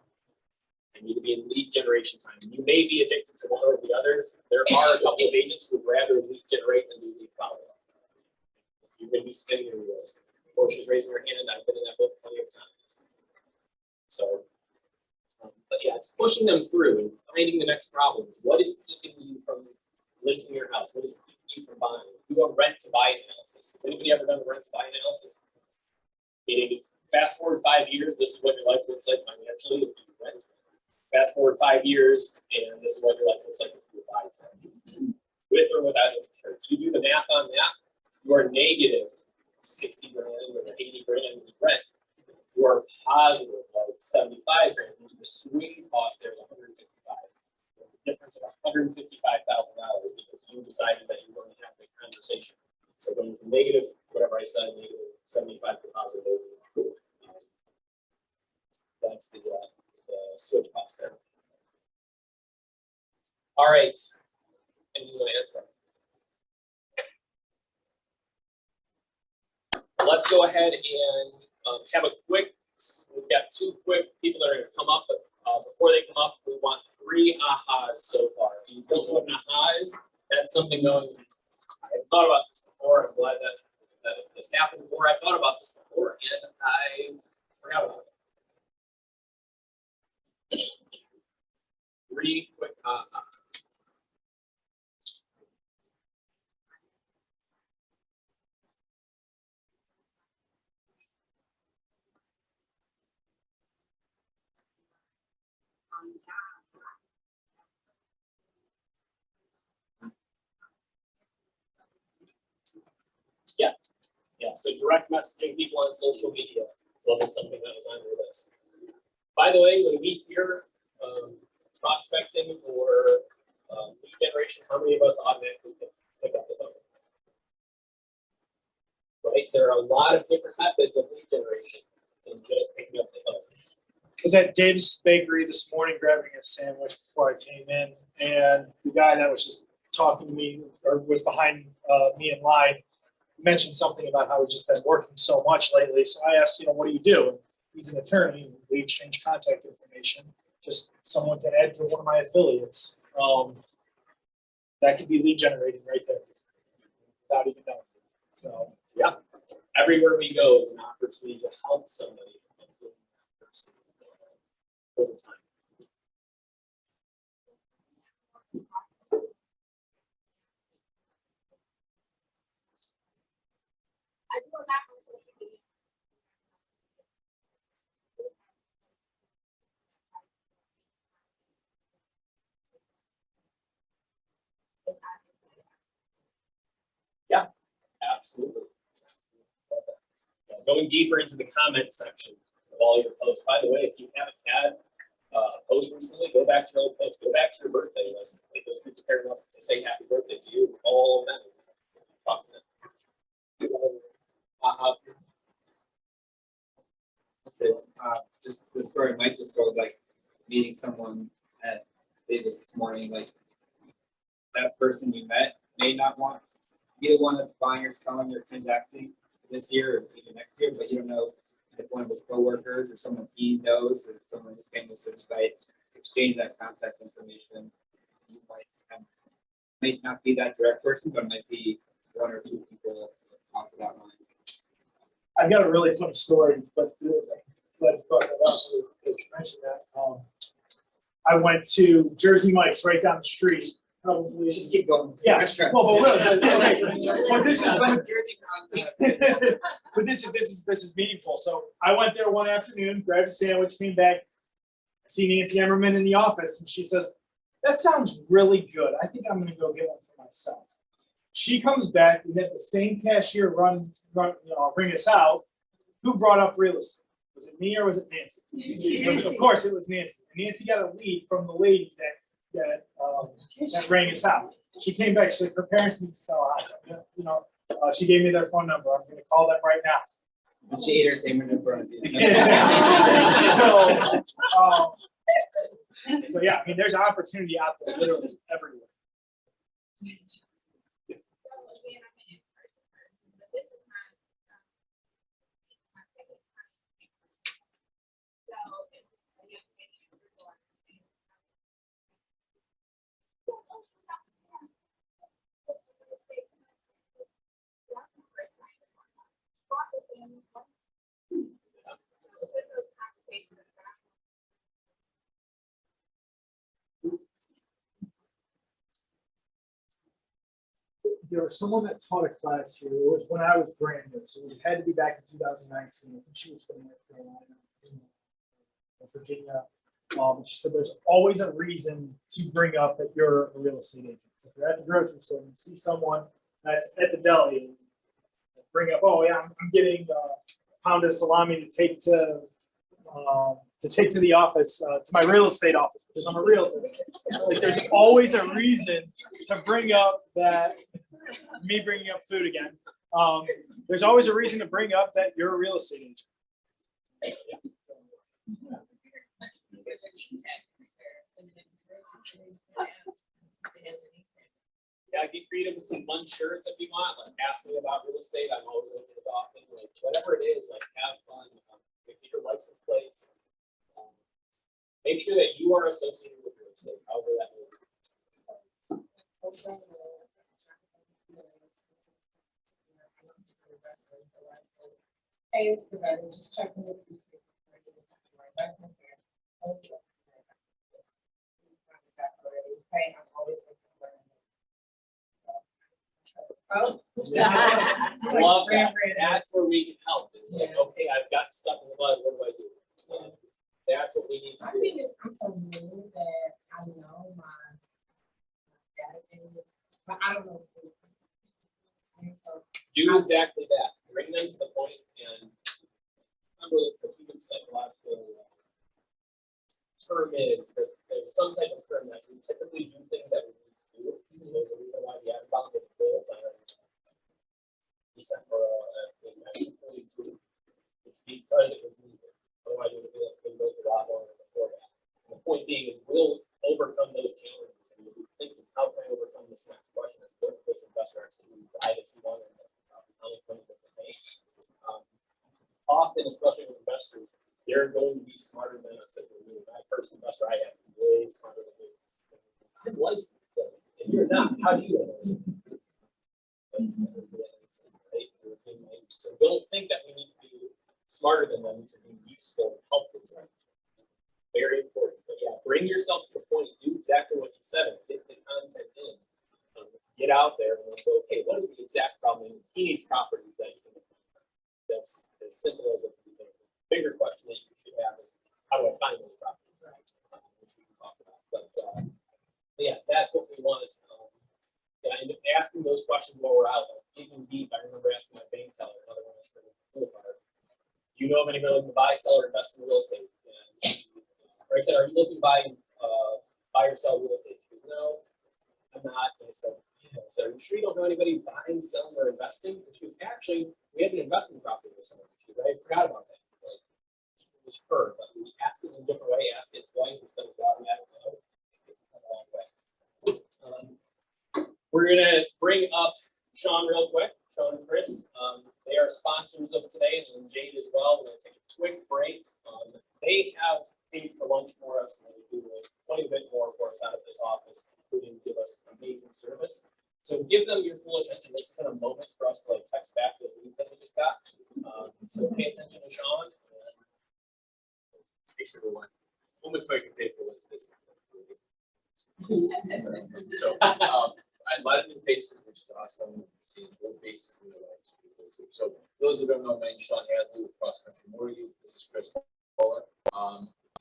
I need to be in lead generation time. You may be addicted to one or the others. There are a couple of agents who would rather lead generate than do lead follow-up. You're going to be spinning your wheels. Portia's raising her hand. I've been in that book plenty of times. So, but yeah, it's pushing them through and finding the next problems. What is keeping you from listing your house? What is keeping you from buying? Do a rent to buy analysis. Has anybody ever done a rent to buy analysis? Meaning, fast forward 5 years, this is what your life looks like financially if you rent. Fast forward 5 years, and this is what your life looks like if you buy 10. With or without interest rates. You do the math on that, you are negative 60 grand or 80 grand in rent. You are positive like 75 grand. The swing cost there is 155. The difference of $155,000 because you decided that you were going to have a conversation. So going from negative, whatever I said, negative 75 to positive 80. That's the switch cost there. All right. And you want to answer? Let's go ahead and have a quick, we've got 2 quick people that are going to come up, but before they come up, we want 3 ahas so far. If you don't know what an aha is, that's something going, I thought about this before. I'm glad that this happened before. I thought about this before and I forgot about it. 3 quick ahas. Yeah, so direct messaging people on social media wasn't something that was on your list. By the way, when we hear prospecting or lead generation, how many of us automatically pick up the phone? Right, there are a lot of different methods of lead generation than just picking up the phone. I was at Dave's Bakery this morning grabbing a sandwich before I came in, and the guy that was just talking to me or was behind me in line mentioned something about how he's just been working so much lately. So I asked, what do you do? And he's an attorney, and we exchange contact information. Just someone to add to one of my affiliates. That could be lead generating right there without even knowing. So yeah, everywhere we go is an opportunity to help somebody over time. I do a lot on social media. Yeah, absolutely. going deeper into the comment section of all your posts. By the way, if you haven't had a post recently, go back to your old post, go back to your birthday list. Like those people care enough to say happy birthday to you, all of them. Talk to them. That's it. Just the story Mike just told, like meeting someone at Davis this morning, like that person you met may not want be the one that's buying or selling or transacting this year or even next year, but you don't know if one of his coworkers or someone he knows or someone who's family might exchange that contact information. You might not be that direct person, but it might be one or two people off of that line. I've got a really funny story, but glad you brought that up. You mentioned that. I went to Jersey Mike's right down the street. Probably Just keep going. Yeah. Restaurants. Well, but this is Jersey but this is meaningful. So I went there one afternoon, grabbed a sandwich, came back. I see Nancy Emmerman in the office, and she says, "That sounds really good. I think I'm going to go get one for myself." She comes back. We had the same cashier ring us out. Who brought up real estate? Was it me or was it Nancy? Of course, it was Nancy. And Nancy got a lead from the lady that rang us out. She came back. She's like, her parents need to sell a house. She gave me their phone number. I'm going to call them right now. And she ate her sandwich in front of you. So yeah, I mean, there's opportunity out there literally everywhere. So again, I'm an in-person person, but this is my second time. So it was a young lady in Bridgewater. There was someone that taught a class here. It was when I was brand new, so it had to be back in 2019. I think she was from North Carolina, in Virginia. She said there's always a reason to bring up that you're a real estate agent. If you're at the grocery store and you see someone that's at the deli, bring up, "Oh yeah, I'm getting a pound of salami to take to the office, to my real estate office because I'm a realtor." Like there's always a reason to bring up that. Me bringing up food again. There's always a reason to bring up that you're a real estate agent. Yeah, get creative with some fun shirts if you want. Like ask me about real estate. I'm always open to talking. Like whatever it is, like have fun. Get your license plates. Make sure that you are associated with real estate, however that may be. Hey, it's the better, just checking with you. Oh. Love that. That's where we can help. It's like, okay, I've got stuff in the mud. What do I do? That's what we need to I do. think it's, I'm so new that I know my database, but I don't know. So Do exactly that. Bring them to the point and remember the human psychological term is that there's some type of term that we typically do things that we need to do. There's a reason why the outbound is built on December 1942. It's because it was needed. Otherwise, it would have been built a lot longer before that. And the point being is we'll overcome those challenges. And we'll be thinking, how can I overcome this next question? What if this investor actually guidance he wanted? Often, especially with investors, they're going to be smarter than us. My first investor I had was way smarter than me. I'm licensed, and you're not. How do you know? So don't think that we need to be smarter than them to be useful and helpful to them. Very important. But yeah, bring yourself to the point. Do exactly what you said and get the content in. Get out there and go, okay, what is the exact problem? He needs properties that you can. That's as simple as it can be. The bigger question that you should have is how do I find those properties, right? Which we can talk about. But yeah, that's what we wanted to know. Yeah, and asking those questions while we're out, like digging deep. I remember asking my bank teller, another one I you know of anybody looking to buy, sell, or invest in real estate? And I said, are you looking to buy or sell real estate? She goes, no, I'm not. And I said, yeah. I said, are you sure you don't know anybody buying, selling, or investing? And she goes, actually, we have an investment property for someone. She goes, I forgot about that. Like, it was her, but we asked it in a different way, asked it twice instead of automatic no. A long way. We're gonna bring up Sean real quick, Sean and Chris. They are sponsors of today, and then Jade as well. We're gonna take a quick break. They have paid for lunch for us, and they do quite a bit more for us out of this office, including give us amazing service. So give them your full attention. This isn't a moment for us to like text back those leads that we just got. So pay attention to Sean. Thanks, everyone. How much I can pay for lunch this time? So, I love new faces, which is awesome. Seeing old faces in real life. So, those who don't know, my name's Sean Hadley with Cross Country Mortgage. This is Chris Paula.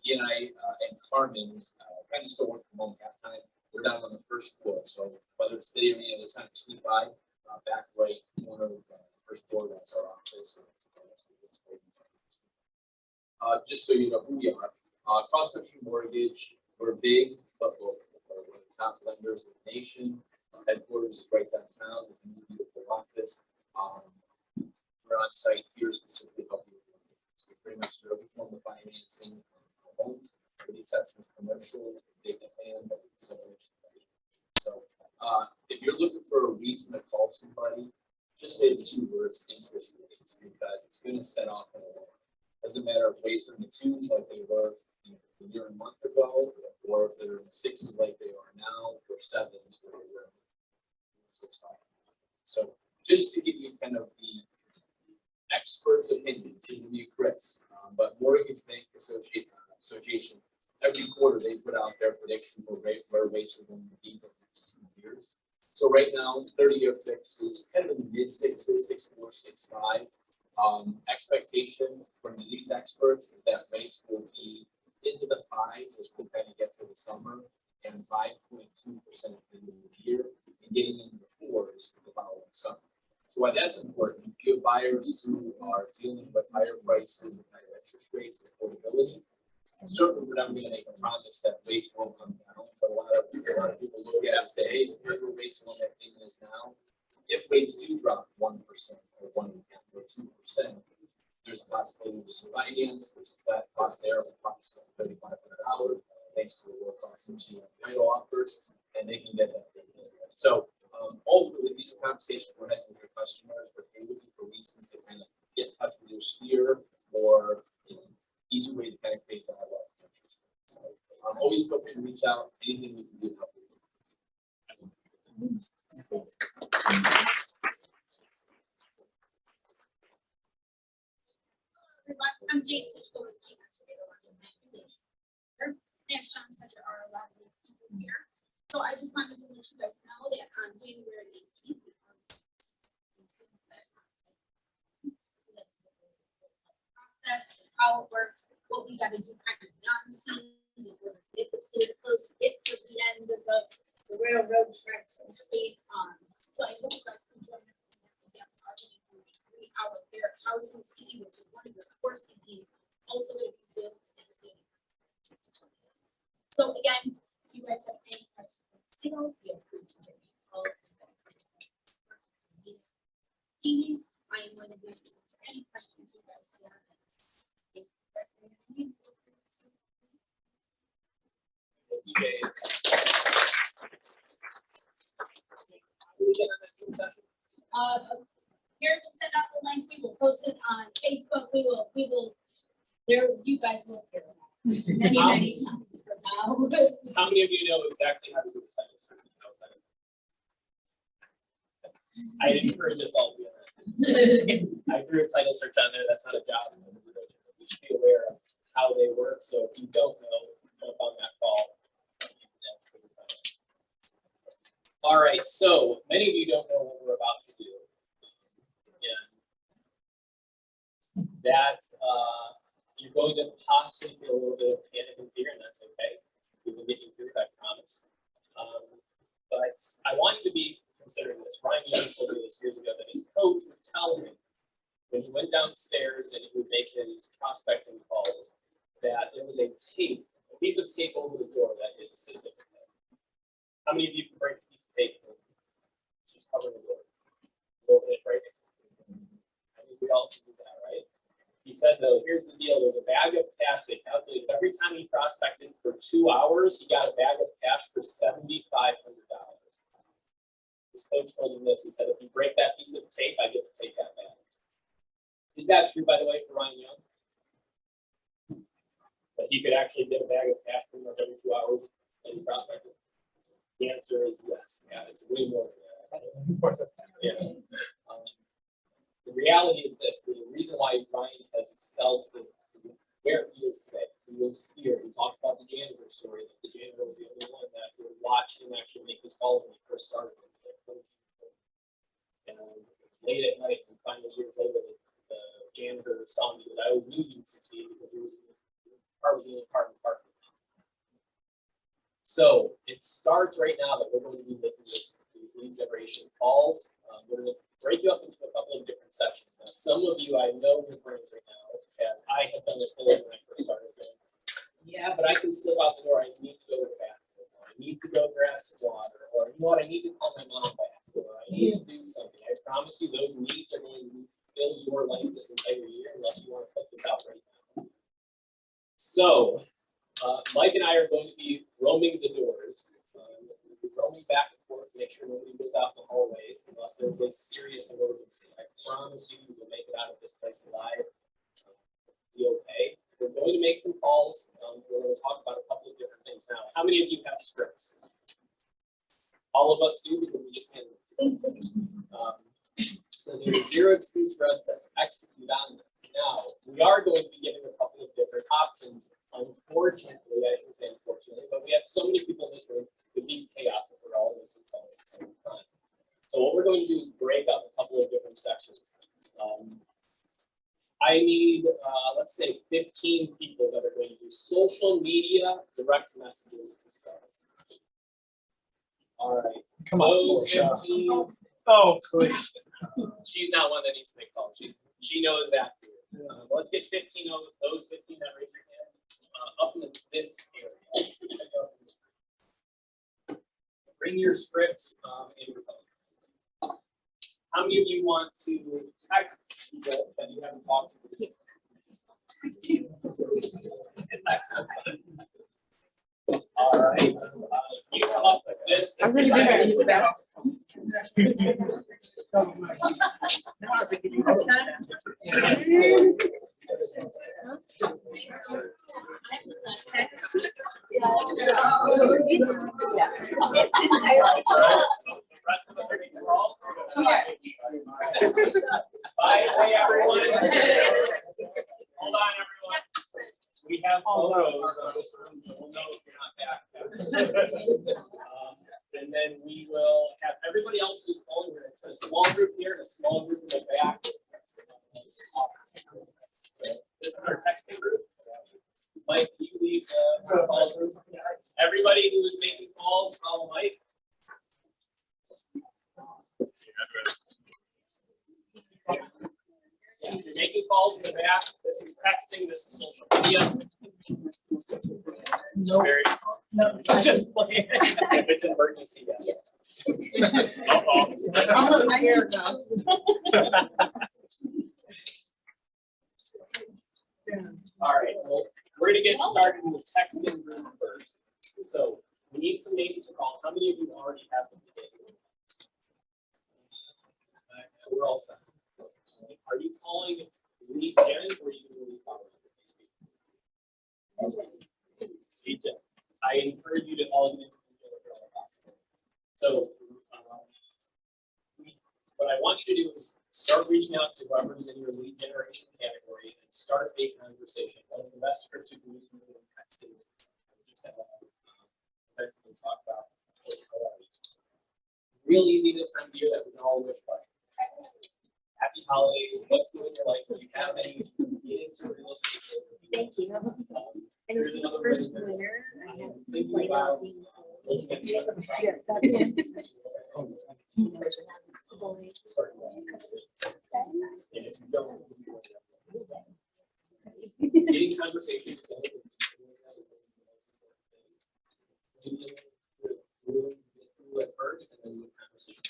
He and I and Carmen kind of still work from home half time. We're down on the first floor, so whether it's today or any other time, sneak by. Back right corner of the first floor, that's our office. So just so you know who we are, Cross Country Mortgage. We're big, but local. We're one of the top lenders in the nation. Our headquarters is right downtown. We have a beautiful office. We're on site here specifically helping you. So we pretty much do every form of financing for homes, with the exception of commercial, vacant land, but it's so much. So if you're looking for a reason to call somebody, just say the 2 words interest rates, because it's going to set off an alarm. Doesn't matter if rates are in the 2s like they were a year and a month ago, or if they're in the 6s like they are now, or 7s where they were. So just to give you kind of the experts' opinion, this isn't you, Chris, but Mortgage Bank Association, every quarter they put out their prediction for where rates are going to be for the next 2 years. So right now, 30-year fix is kind of in the mid-6s, 6.4, 6.5. Expectation from these experts is that rates will be into the 5s as we kind of get to the summer, and 5.2% at the end of the year, and getting into the 4s for the following summer. So why that's important, if you have buyers who are dealing with higher prices and higher interest rates and affordability, certainly we're never going to make a promise that rates won't come down, but a lot of people look at it and say, hey, here's where rates are, what that payment is now. If rates do drop 1% or 1.5% or 2%, there's a possibility of some finance, there's a flat cost there of approximately $3,500, thanks to the low cost that GMI offers, and they can get that. So ultimately, these are conversations we're having with your customers, but they're looking for reasons to kind of get in touch with your sphere or easy way to kind of create dialogue. So always feel free to reach out, anything we can do to help you. I'm Jane Fishel with Gmail today. And Sean said there are a lot of people here. So I just wanted to let you guys know that on January 18th, we are so that's process, how it works, what we got to do kind of behind the scenes, in order to get the clear close, get to the end of the railroad tracks and speed on. So I hope you guys can join us. We have our 3-hour fair housing CD, which is one of the core CDs, also going to be Zoom next meeting. So again, if you guys have any questions, feel free to give me a call. See me. I am going to answer any questions you guys have. If you guys have any, feel free to. Here we'll send out the link. We will post it on Facebook. We will. There, you guys will hear it many times from now. How many of you know exactly how to do a title search? I didn't encourage us all to do that. I threw a title search on there. That's not a job. We should be aware of how they work. So if you don't know, jump on that call. All right. So many of you don't know what we're about to do. That you're going to possibly feel a little bit of panic and fear, and that's okay. We will get you through it, I promise. But I want you to be considering this. Ryan Young told me this years ago that his coach would tell him when he went downstairs and he would make his prospecting calls, that there was a piece of tape over the door that his assistant would have. How many of you can break a piece of tape and just cover the door? Open it right. I mean, we all can do that, right? He said, though, here's the deal. There's a bag of cash. They calculated every time he prospected for 2 hours, he got a bag of cash for $7,500. His coach told him this. He said, if you break that piece of tape, I get to take that bag. Is that true, by the way, for Ryan Young? That he could actually get a bag of cash pretty much every 2 hours that he prospected? The answer is yes. Yeah, it's way more than that. Yeah. The reality is this: there's a reason why Ryan has excelled to where he is today. He was here. He talks about the janitor story. That the janitor was the only one that would watch him actually make his calls when he first started. And late at night, and finally years later, the janitor saw me because I always knew he'd succeed because he was in the apartment park. So it starts right now that we're going to be making these lead generation calls. We're going to break you up into a couple of different sections. Now, some of you, I know your brains right now, as I have done this when I first started going, yeah, but I can slip out the door. I need to go to the bathroom. Or I need to go grab some water. Or you know what? I need to call my mom back. Or I need to do something. I promise you, those needs are going to fill your life this entire year unless you want to put this out right now. So, Mike and I are going to be roaming the doors. We'll be roaming back and forth to make sure nobody goes out in the hallways unless there's a serious emergency. I promise you, we'll make it out of this place alive. Be okay. We're going to make some calls. We're going to talk about a couple of different things now. How many of you have scripts? All of us do because we just handle it. So there's zero excuse for us to execute on this. Now, we are going to be giving a couple of different options. Unfortunately, I shouldn't say unfortunately, but we have so many people in this room, it would be chaos if we're all in the phone at the same time. So what we're going to do is break up a couple of different sections. I need, let's say, 15 people that are going to do social media direct messages to start. All right. Come on, Those Portia. 15. Oh, please. She's not one that needs to make calls. She knows that. Let's get 15 of those 15 that raise your hand up in this area. Bring your scripts in your phone. How many of you want to text people that you haven't talked to this? All right. You come up with this. I'm really good at this now. Bye, everyone. Hold on, everyone. We have photos of this room, so we'll know if you're not back. And then we will have everybody else who's calling. We're going to put a small group here and a small group in the back. This is our texting group. Mike, you leave the call group. Everybody who is making calls, follow Mike. Yeah, you're making calls in the back. This is texting. This is social media. No. No, just playing. If it's an emergency, yes. Almost my hair now. All right, well, we're gonna get started in the texting group first. So we need some names to call. How many of you already have them today? So we're all set. Are you calling lead gen or are you going to lead following these people? Lead gen. I encourage you to all get into lead gen if at all possible. So what I want you to do is start reaching out to whoever's in your lead generation category and start a conversation. One of the best scripts you can use in texting. Just have that we can talk about. Real easy this time of year that we can all wish for. Happy holidays. What's new in your life? Do you have any get into real estate? Thank you. And this is the first winter I have Thinking about yeah, that's it. Sorry. And if you don't getting conversation. At first, and then the conversation.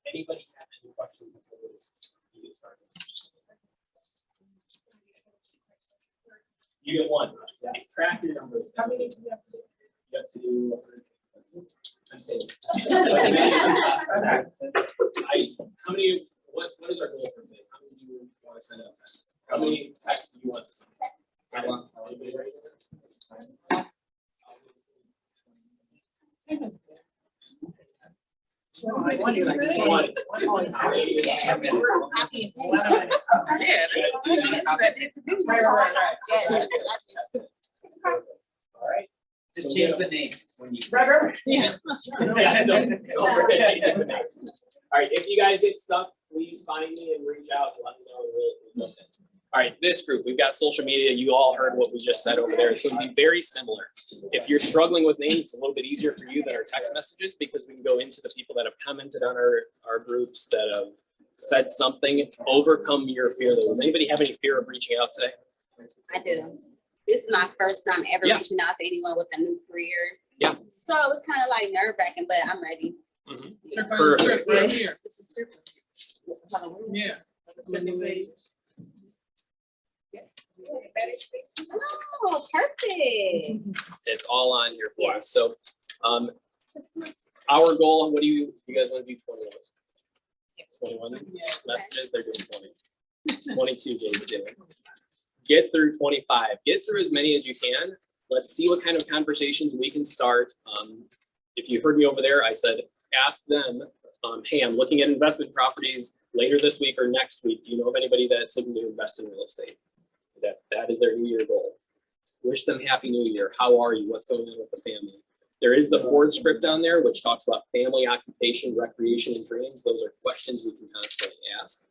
Anybody have any questions before we get started? You get one. Yes, track your numbers. How many do you have to do? You have to do. I'm saying. How many, what is our goal for today? How many do you want to send out? How many texts do you want to send? I want- Anybody ready? One. Happy. Right. Yes. All right. Just change the name when you. Yeah, don't forget to give it back. All right, if you guys get stuck, please find me and reach out and let me know. We'll jump in. All right, this group, we've got social media. You all heard what we just said over there. It's going to be very similar. If you're struggling with names, it's a little bit easier for you than our text messages because we can go into the people that have commented on our groups, that have said something, overcome your fear. Does anybody have any fear of reaching out today? I do. This is my first time ever Yeah. reaching out to anyone with a new career. Yeah. So it's kind of like nerve wracking, but I'm ready. Perfect. Right here. Yeah. Oh, perfect. It's all on here for us. So our goal, what do you guys want to do? 21 messages, they're doing 20. 22, David did it. Get through 25, get through as many as you can. Let's see what kind of conversations we can start. If you heard me over there, I said, ask them, hey, I'm looking at investment properties later this week or next week. Do you know of anybody that's looking to invest in real estate? That is their New Year goal. Wish them Happy New Year. How are you? What's going on with the family? There is the Ford script on there, which talks about family, occupation, recreation, and dreams. Those are questions we can constantly ask.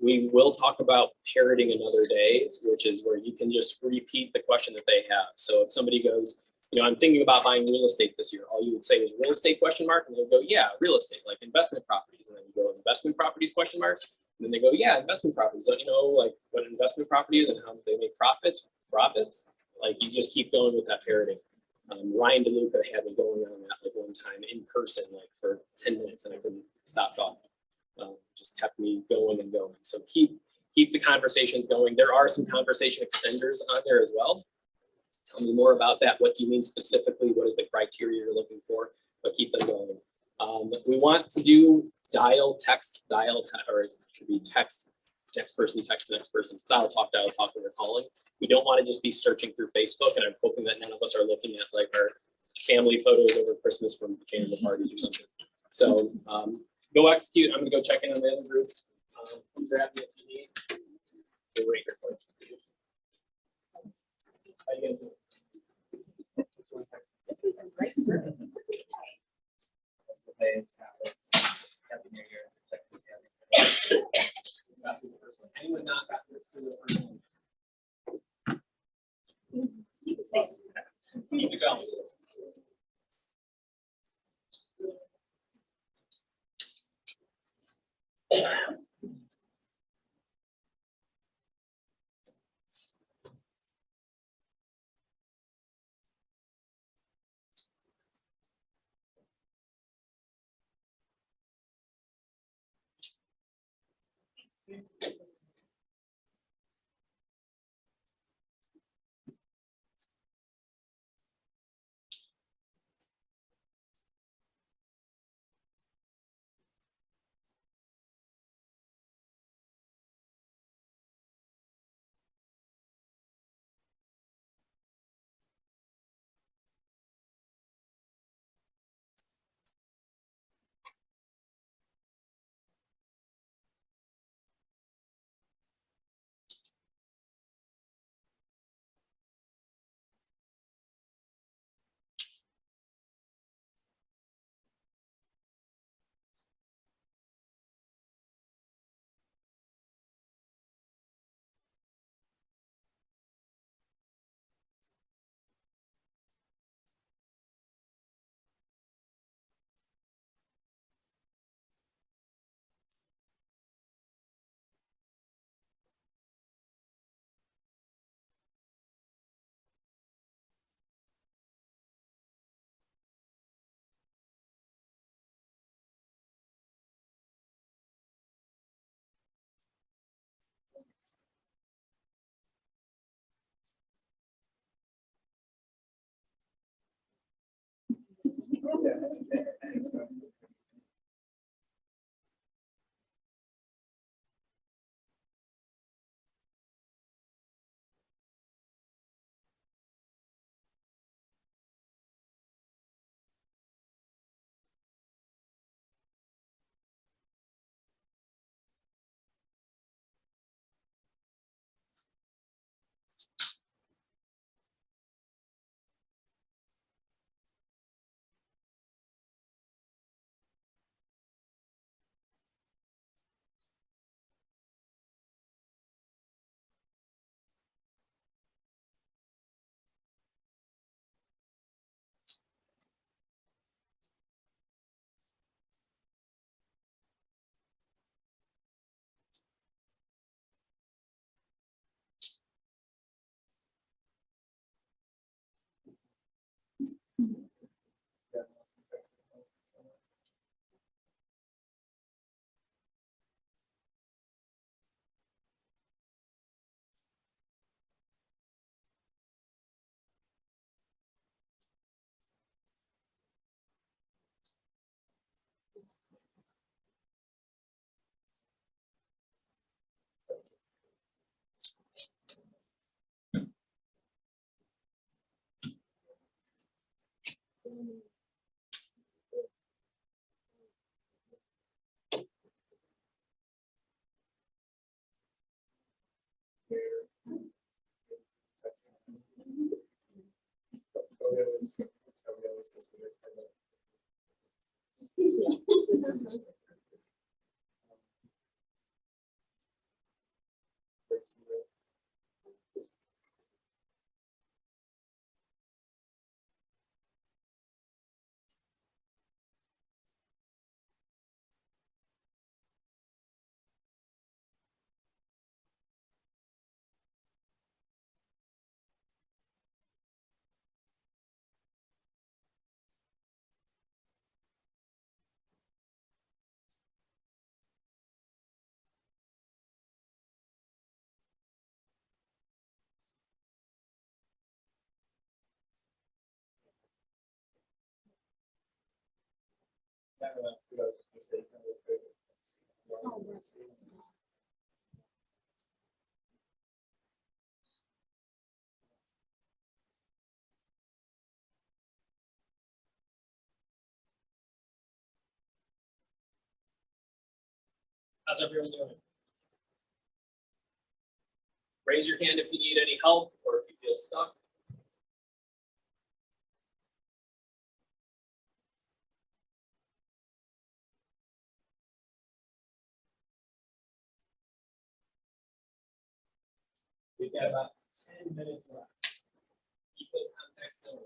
We will talk about parroting another day, which is where you can just repeat the question that they have. So if somebody goes, I'm thinking about buying real estate this year, all you would say is real estate question mark, and they'll go, yeah, real estate, like investment properties. And then you go investment properties question mark, and then they go, yeah, investment properties. Don't you know like what an investment property is and how they make profits? Like you just keep going with that parroting. Ryan DeLuca had me going on that like one time in person, like for 10 minutes, and I couldn't stop talking. Just kept me going and going. So keep the conversations going. There are some conversation extenders on there as well. Tell me more about that. What do you mean specifically? What is the criteria you're looking for? But keep them going. We want to do text, or it should be text, next person, text, next person, dial talk when we're calling. We don't want to just be searching through Facebook, and I'm hoping that none of us are looking at like our family photos over Christmas from family parties or something. So go execute. I'm gonna go check in on the other group. Grab me if you need. We'll wait here for you. How you guys doing? Happy New Year. Check this out. Got through the first one. Anyone not got through the first one? Keep it going. How's everyone doing? Raise your hand if you need any help or if you feel stuck. We've got about 10 minutes left. Keep those contacts going.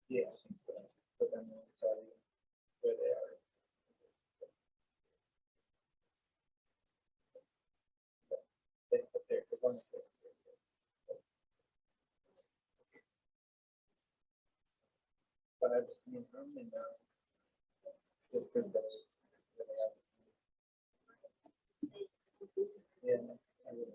Yeah, I think so. But then we'll tell you where they are. They put there, 'cause one is there. But I mean, I'm in, just because those. Yeah. I would.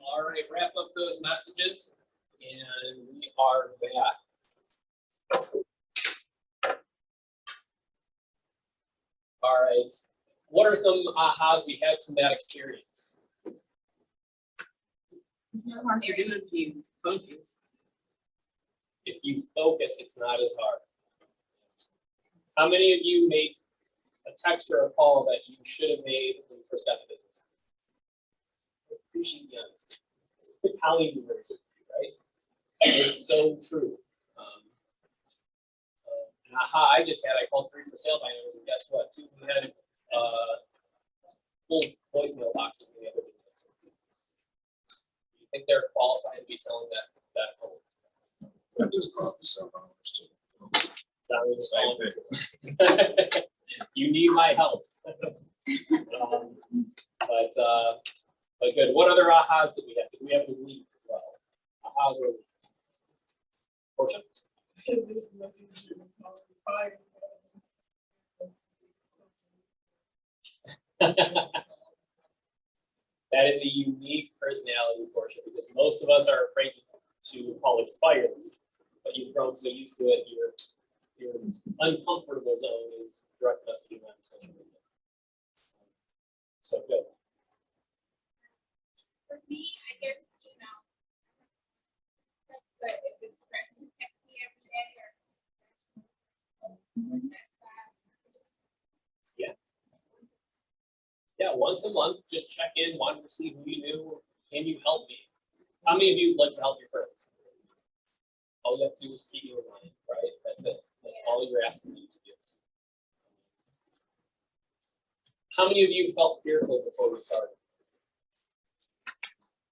All right, wrap up those messages and we are back. All right, what are some ahas we had from that experience? You're doing if you focus. If you focus, it's not as hard. How many of you made a text or a call that you should have made when you first got to business? Appreciate the honesty. Colleen, right? It's so true. And aha, I called 3 for sale by owners, and guess what? 2 of them had, full voicemail boxes in the other. You think they're qualified to be selling that home? I just called the cell phones too. That was all. You need my help. But good. What other ahas did we have? Did we have the leads as well? Ahas or leads? Portia? That is a unique personality, Portia, because most of us are afraid to call expires, but you've grown so used to it, your uncomfortable zone is direct messaging on social media. So good. For me, I guess, you know, but if it's stressful, text me every day or. Yeah, once a month, just check in, want to see who you knew, can you help me? How many of you would like to help your friends? All you have to do is keep your mind, right? That's it. That's all you're asking me to do. How many of you felt fearful before we started?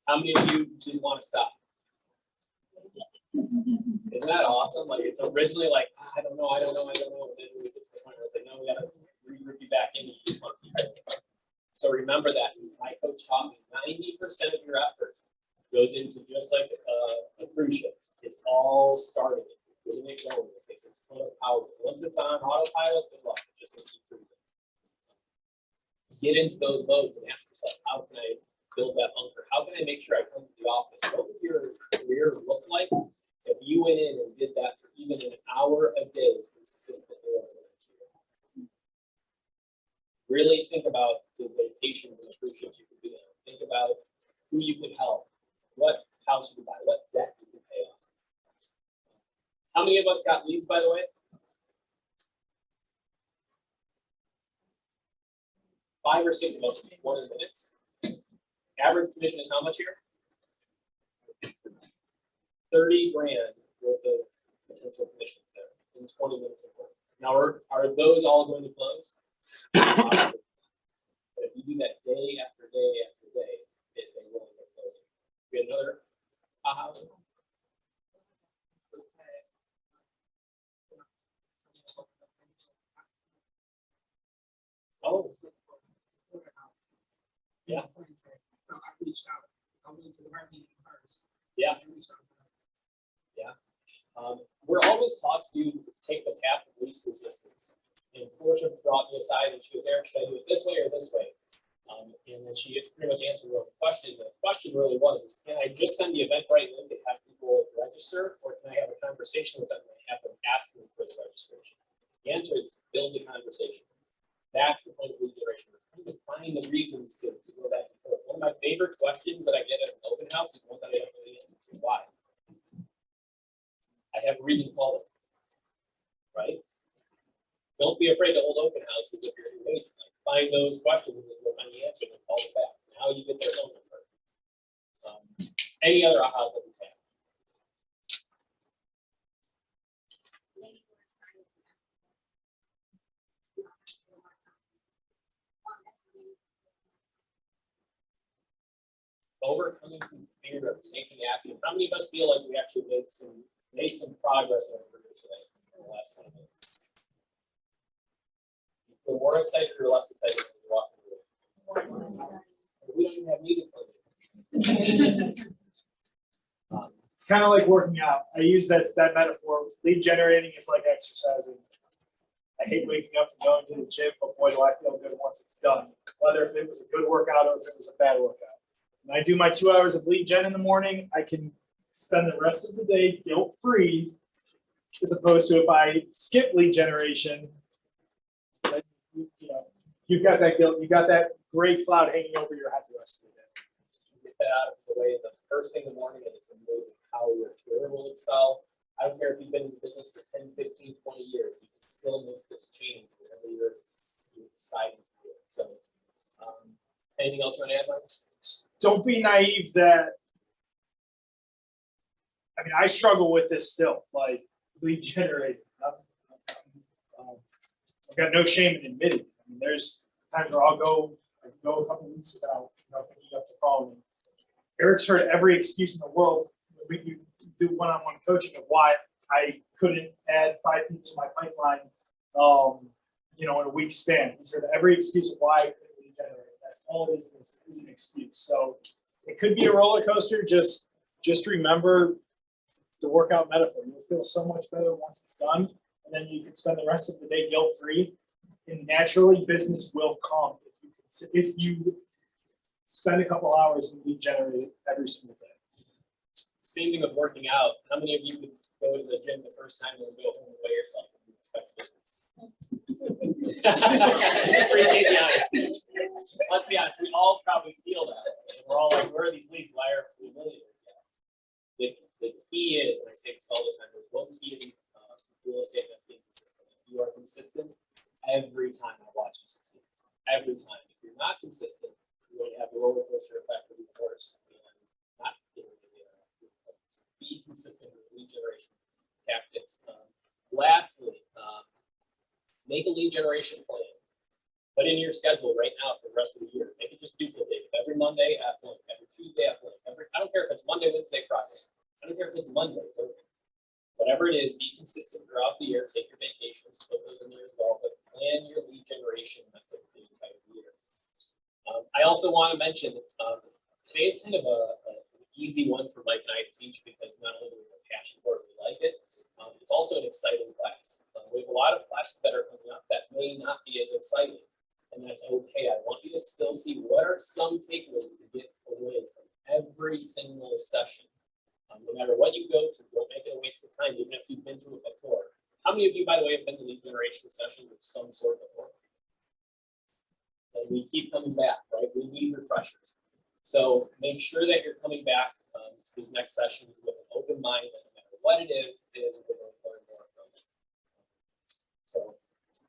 How many of you didn't want to stop? Isn't that awesome? Like, it's originally like, I don't know. And then we get to the point where it's like, no, we gotta regroup you back in. You just want to keep it. So remember that my coach taught me 90% of your effort goes into just like a cruise ship. It's all starting, getting it going. It takes its ton of power. Once it's on autopilot, good luck. It's just gonna keep cruising. Get into those modes and ask yourself, how can I build that bunker? How can I make sure I come to the office? What would your career look like if you went in and did that for even an hour a day consistently over the next year? Really think about the vacations and the cruise ships you could be on. Think about who you could help, what house you could buy, what debt you could pay off. How many of us got leads, by the way? 5 or 6 of us in 20 minutes. Average commission is how much here? 30 grand worth of potential commissions there in 20 minutes of work. Now, are those all going to close? But if you do that day after day after day, they will end up closing. We have another aha. Oh, yeah. So I reached out. I went to the right meeting first. Yeah. Yeah. We're always taught to take the path of least resistance. And Portia brought me aside and she goes, Eric, should I do it this way or this way? And then she pretty much answered her own question. The question really was, can I just send the Eventbrite link and have people register, or can I have a conversation with them and have them ask me for the registration? The answer is build the conversation. That's the point of lead generation. We're trying to find the reasons to go back and forth. One of my favorite questions that I get at an open house is one that I don't really answer to. Why? I have a reason to call it. Right? Don't be afraid to hold open houses if you're a new agent. Like, find those questions and you'll find the answer and then call it back. Now you get their phone number. Any other ahas that we've had? Overcoming some fear of taking action. How many of us feel like we actually made some progress in our career today in the last 20 minutes? You feel more excited or less excited when you walk in the room? We don't even have music playing. It's kind of like working out. I use that metaphor. Lead generating is like exercising. I hate waking up and going to the gym, but boy, do I feel good once it's done. Whether if it was a good workout or if it was a bad workout. When I do my 2 hours of lead gen in the morning, I can spend the rest of the day guilt-free, as opposed to if I skip lead generation, then, you've got that guilt, you got that gray cloud hanging over your head the rest of the day. Get that out of the way the first thing in the morning, and it's amazing how your career will excel. I don't care if you've been in the business for 10, 15, 20 years, you can still make this change whenever you're deciding to do it. So, anything else you want to add, Mike? Don't be naive that, I mean, I struggle with this still, like lead generating. I'm got no shame in admitting it. I mean, there's times where I can go a couple weeks without, picking up the phone. Eric's heard every excuse in the world. We do one-on-one coaching of why I couldn't add 5 people to my pipeline, in a week span. He's heard every excuse of why I couldn't lead generate. That's all it is an excuse. So it could be a roller coaster. Just remember the workout metaphor. You'll feel so much better once it's done, and then you can spend the rest of the day guilt-free. And naturally, business will come if you spend a couple hours and lead generate every single day. Same thing with working out. How many of you would go to the gym the first time and then go home and weigh yourself? And expect to appreciate the honesty. Let's be honest, we all probably feel that. And we're all like, where are these leads? Why are we millionaires yet? The key is, and I say this all the time, there's one key in real estate that's being consistent. If you are consistent, every time I watch you succeed. Every time. If you're not consistent, you're going to have the roller coaster effect of the horse and not getting the so be consistent with lead generation tactics. Lastly, make a lead generation plan. Put in your schedule right now for the rest of the year. Make it just duplicate every Monday at blank, every Tuesday at blank. I don't care if it's Monday, Wednesday, Friday. I don't care if it's Monday. It's okay. Whatever it is, be consistent throughout the year. Take your vacations, put those in there as well, but plan your lead generation method for the entire year. I also want to mention today's kind of an easy one for Mike and I to teach because not only do we have a passion for it, we like it, it's also an exciting class. We have a lot of classes that are coming up that may not be as exciting, and that's okay. I want you to still see what are some takeaways to get away from every single session. No matter what you go to, don't make it a waste of time, even if you've been to it before. How many of you, by the way, have been to lead generation sessions of some sort before? And we keep coming back, right? We need refreshers. So make sure that you're coming back to these next sessions with an open mind, and no matter what it is, we're going to learn more from it. So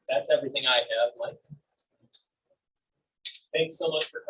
that's everything I have, Mike. Thanks so much for coming.